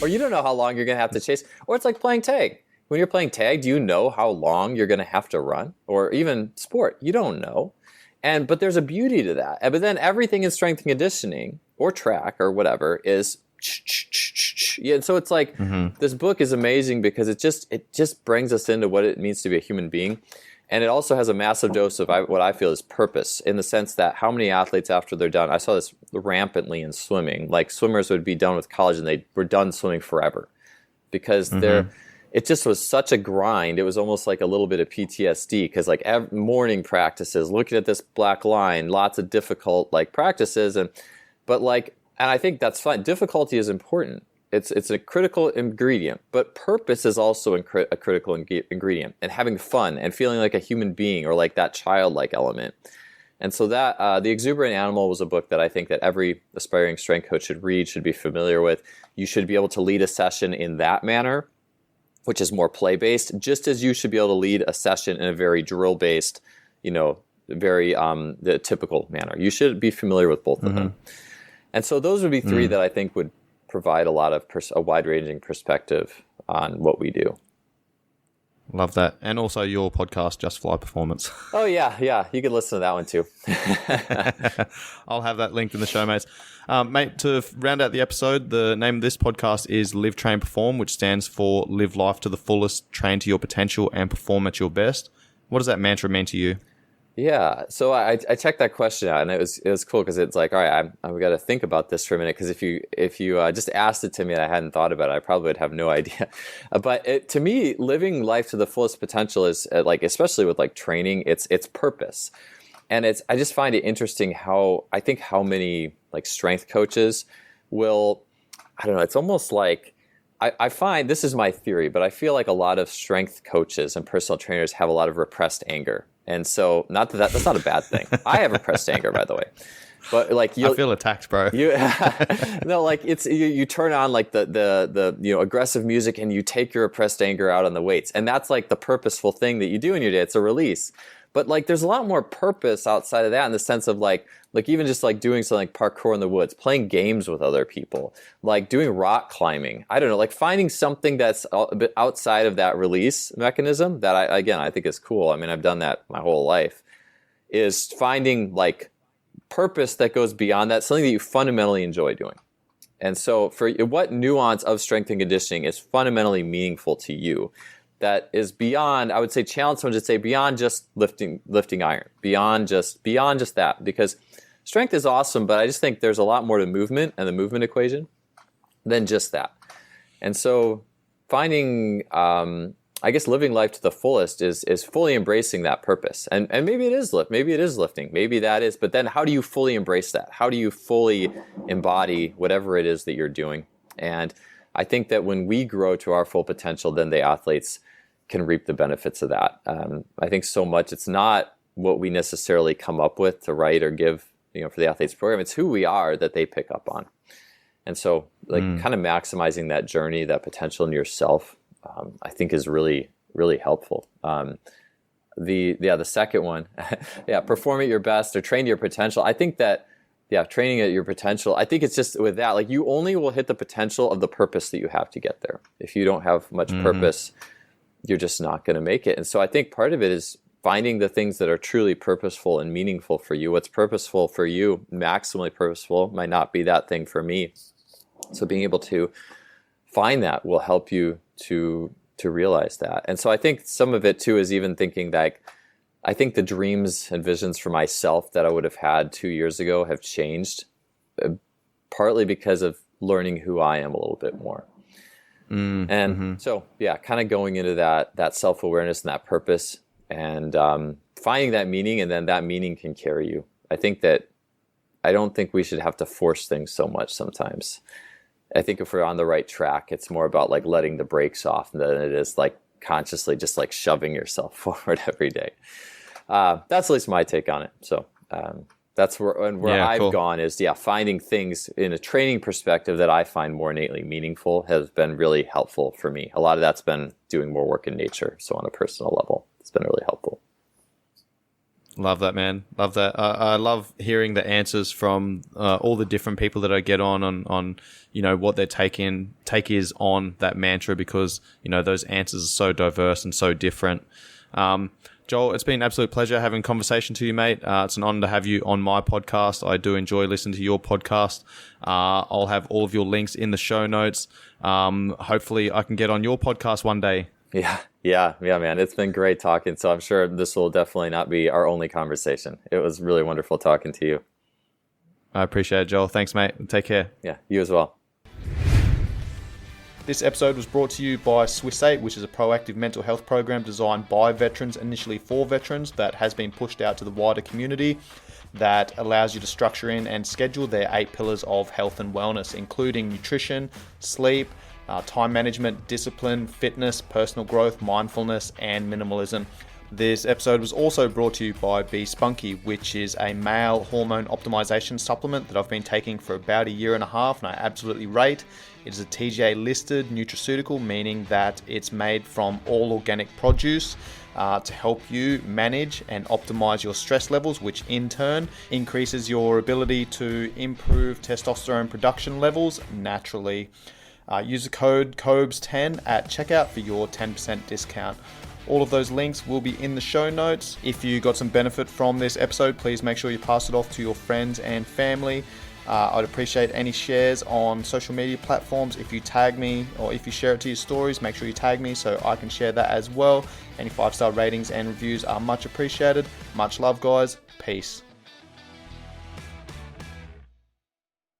or you don't know how long you're going to have to chase. Or it's like playing tag. When you're playing tag, do you know how long you're going to have to run? Or even sport, you don't know. But there's a beauty to that. But then everything in strength and conditioning or track or whatever is yeah, and so it's like this book is amazing because it just brings us into what it means to be a human being, and it also has a massive dose of what I feel is purpose, in the sense that how many athletes after they're done, I saw this rampantly in swimming, like swimmers would be done with college and they were done swimming forever because it just was such a grind. It was almost like a little bit of PTSD because like morning practices, looking at this black line, lots of difficult like practices, and I think that's fine. Difficulty is important. It's a critical ingredient, but purpose is also a critical ingredient, and having fun and feeling like a human being or like that childlike element. And so that The Exuberant Animal was a book that I think that every aspiring strength coach should read, should be familiar with. You should be able to lead a session in that manner, which is more play-based, just as you should be able to lead a session in a very drill-based, very the typical manner. You should be familiar with both of them. And so those would be three that I think would provide a lot of a wide-ranging perspective on what we do. Love that. And also your podcast, Just Fly Performance. Oh, yeah. You can listen to that one too. I'll have that linked in the show, mates. Mate, to round out the episode, the name of this podcast is Live, Train, Perform, which stands for Live Life to the Fullest, Train to Your Potential, and Perform at Your Best. What does that mantra mean to you? Yeah, so I checked that question out, and it was cool because it's like, all right, I've got to think about this for a minute, because if you just asked it to me and I hadn't thought about it, I probably would have no idea. But to me, living life to the fullest potential is like, especially with like training, it's purpose, and I just find it interesting how many like strength coaches will, I don't know, it's almost like, I find, this is my theory, but I feel like a lot of strength coaches and personal trainers have a lot of repressed anger. And so, that's not a bad thing. I have repressed anger, by the way. But like I feel attacked, bro. No, like it's you turn on like the aggressive music and you take your repressed anger out on the weights, and that's like the purposeful thing that you do in your day. It's a release. But like there's a lot more purpose outside of that, in the sense of like even just like doing something like parkour in the woods, playing games with other people, like doing rock climbing. I don't know, like finding something that's a bit outside of that release mechanism that I think is cool. I mean, I've done that my whole life, is finding like purpose that goes beyond that, something that you fundamentally enjoy doing. And so for what nuance of strength and conditioning is fundamentally meaningful to you, that is beyond, I would say, challenge someone to say beyond just lifting iron, beyond just that, because strength is awesome, but I just think there's a lot more to movement and the movement equation than just that. And so finding, I guess, living life to the fullest is fully embracing that purpose. And maybe it is lifting, maybe that is, but then how do you fully embrace that? How do you fully embody whatever it is that you're doing? And I think that when we grow to our full potential, then the athletes can reap the benefits of that. I think so much it's not what we necessarily come up with to write or give, for the athletes program. It's who we are that they pick up on. And so like kind of maximizing that journey, that potential in yourself, I think is really, really helpful. The second one, perform at your best or train to your potential. I think that, training at your potential, I think it's just with that, like you only will hit the potential of the purpose that you have to get there. If you don't have much purpose, you're just not going to make it. And so I think part of it is finding the things that are truly purposeful and meaningful for you. What's purposeful for you, maximally purposeful, might not be that thing for me. So being able to find that will help you to realize that. And so I think some of it too is even thinking that I think the dreams and visions for myself that I would have had 2 years ago have changed, partly because of learning who I am a little bit more. So kind of going into that self-awareness and that purpose, and finding that meaning, and then that meaning can carry you. I don't think we should have to force things so much sometimes. I think if we're on the right track, it's more about like letting the brakes off than it is like consciously just like shoving yourself forward every day. That's at least my take on it. So that's where I've gone is, finding things in a training perspective that I find more innately meaningful has been really helpful for me. A lot of that's been doing more work in nature. So on a personal level, it's been really helpful. Love that, man. Love that. I love hearing the answers from all the different people that I get on what their take is on that mantra, because, those answers are so diverse and so different. Joel, it's been an absolute pleasure having a conversation to you, mate. It's an honor to have you on my podcast. I do enjoy listening to your podcast. I'll have all of your links in the show notes. Hopefully I can get on your podcast one day. Yeah, man. It's been great talking. So I'm sure this will definitely not be our only conversation. It was really wonderful talking to you. I appreciate it, Joel. Thanks, mate. Take care. Yeah, you as well. This episode was brought to you by Swiss 8, which is a proactive mental health program designed by veterans, initially for veterans, that has been pushed out to the wider community, that allows you to structure in and schedule their 8 pillars of health and wellness, including nutrition, sleep, time management, discipline, fitness, personal growth, mindfulness, and minimalism. This episode was also brought to you by Be Spunky, which is a male hormone optimization supplement that I've been taking for about 1.5 years, and I absolutely rate. It is a TGA listed nutraceutical, meaning that it's made from all organic produce to help you manage and optimize your stress levels, which in turn increases your ability to improve testosterone production levels naturally. Use the code COBES10 at checkout for your 10% discount. All of those links will be in the show notes. If you got some benefit from this episode, please make sure you pass it off to your friends and family. I'd appreciate any shares on social media platforms. If you tag me or if you share it to your stories, make sure you tag me so I can share that as well. Any 5-star ratings and reviews are much appreciated. Much love, guys. Peace.